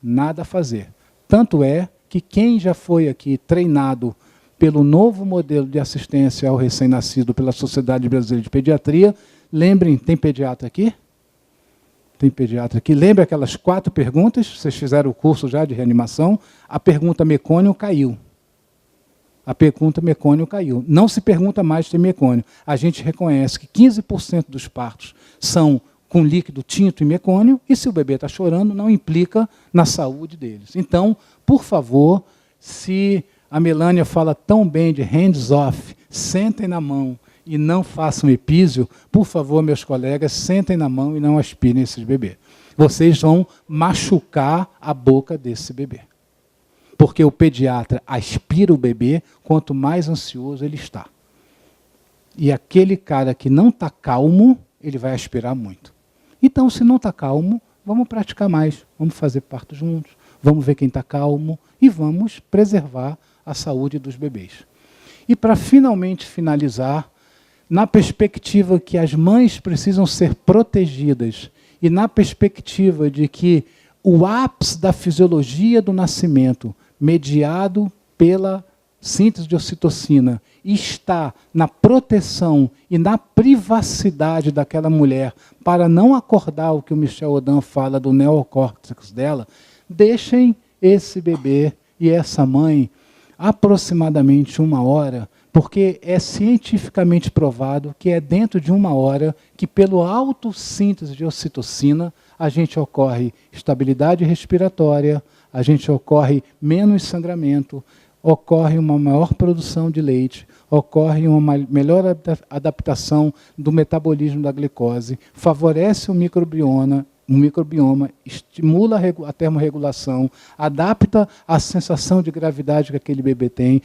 nada a fazer. Tanto é que quem já foi aqui treinado pelo novo modelo de assistência ao recém-nascido pela Sociedade Brasileira de Pediatria, lembrem, tem pediatra aqui? Tem pediatra aqui. Lembra aquelas 4 perguntas? Vocês fizeram o curso já de reanimação. A pergunta mecônio caiu. A pergunta mecônio caiu. Não se pergunta mais se tem mecônio. A gente reconhece que 15% dos partos são com líquido tinto e mecônio, e se o bebê está chorando, não implica na saúde deles. Então, por favor, se a Melânia fala tão bem de hands-off, sentem na mão, e não façam epísio, por favor, meus colegas, sentem na mão e não aspirem esses bebês. Vocês vão machucar a boca desse bebê. Porque o pediatra aspira o bebê quanto mais ansioso ele está. E aquele cara que não está calmo, ele vai aspirar muito. Então, se não está calmo, vamos praticar mais, vamos fazer parto juntos, vamos ver quem está calmo e vamos preservar a saúde dos bebês. E para finalmente finalizar, na perspectiva que as mães precisam ser protegidas e na perspectiva de que o ápice da fisiologia do nascimento, mediado pela síntese de ocitocina, está na proteção e na privacidade daquela mulher para não acordar o que o Michel Odan fala do neocórtex dela, deixem esse bebê e essa mãe aproximadamente 1 hora, porque é cientificamente provado que é dentro de 1 hora que, pelo autossíntese de ocitocina, a gente ocorre estabilidade respiratória, a gente ocorre menos sangramento, ocorre uma maior produção de leite, ocorre uma melhor adaptação do metabolismo da glicose, favorece o microbioma um microbioma, estimula a termorregulação, adapta a sensação de gravidade que aquele bebê tem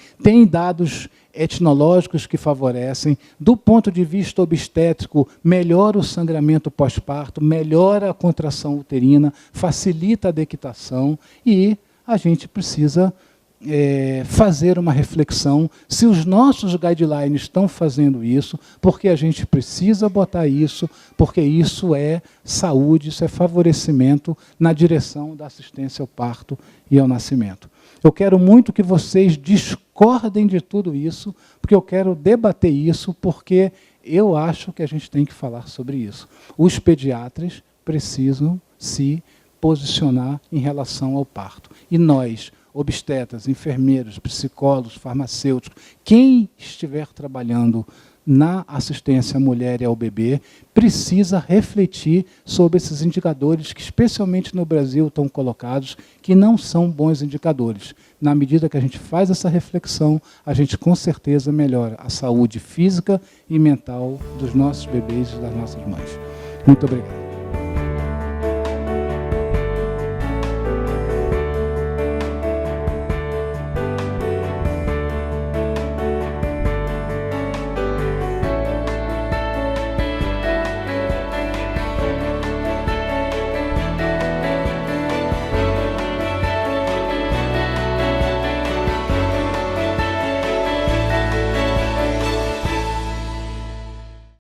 dados etnológicos que favorecem, do ponto de vista obstétrico, melhora o sangramento pós-parto, melhora a contração uterina, facilita a dequitação e a gente precisa fazer uma reflexão se os nossos guidelines estão fazendo isso, porque a gente precisa botar isso, porque isso é saúde, isso é favorecimento na direção da assistência ao parto e ao nascimento. Eu quero muito que vocês discordem de tudo isso, porque eu quero debater isso, porque eu acho que a gente tem que falar sobre isso. Os pediatras precisam se posicionar em relação ao parto. E nós, obstetras, enfermeiros, psicólogos, farmacêuticos, quem estiver trabalhando na assistência à mulher e ao bebê, precisa refletir sobre esses indicadores que, especialmente no Brasil, estão colocados, que não são bons indicadores. Na medida que a gente faz essa reflexão, a gente com certeza melhora a saúde física e mental dos nossos bebês e das nossas mães. Muito obrigado.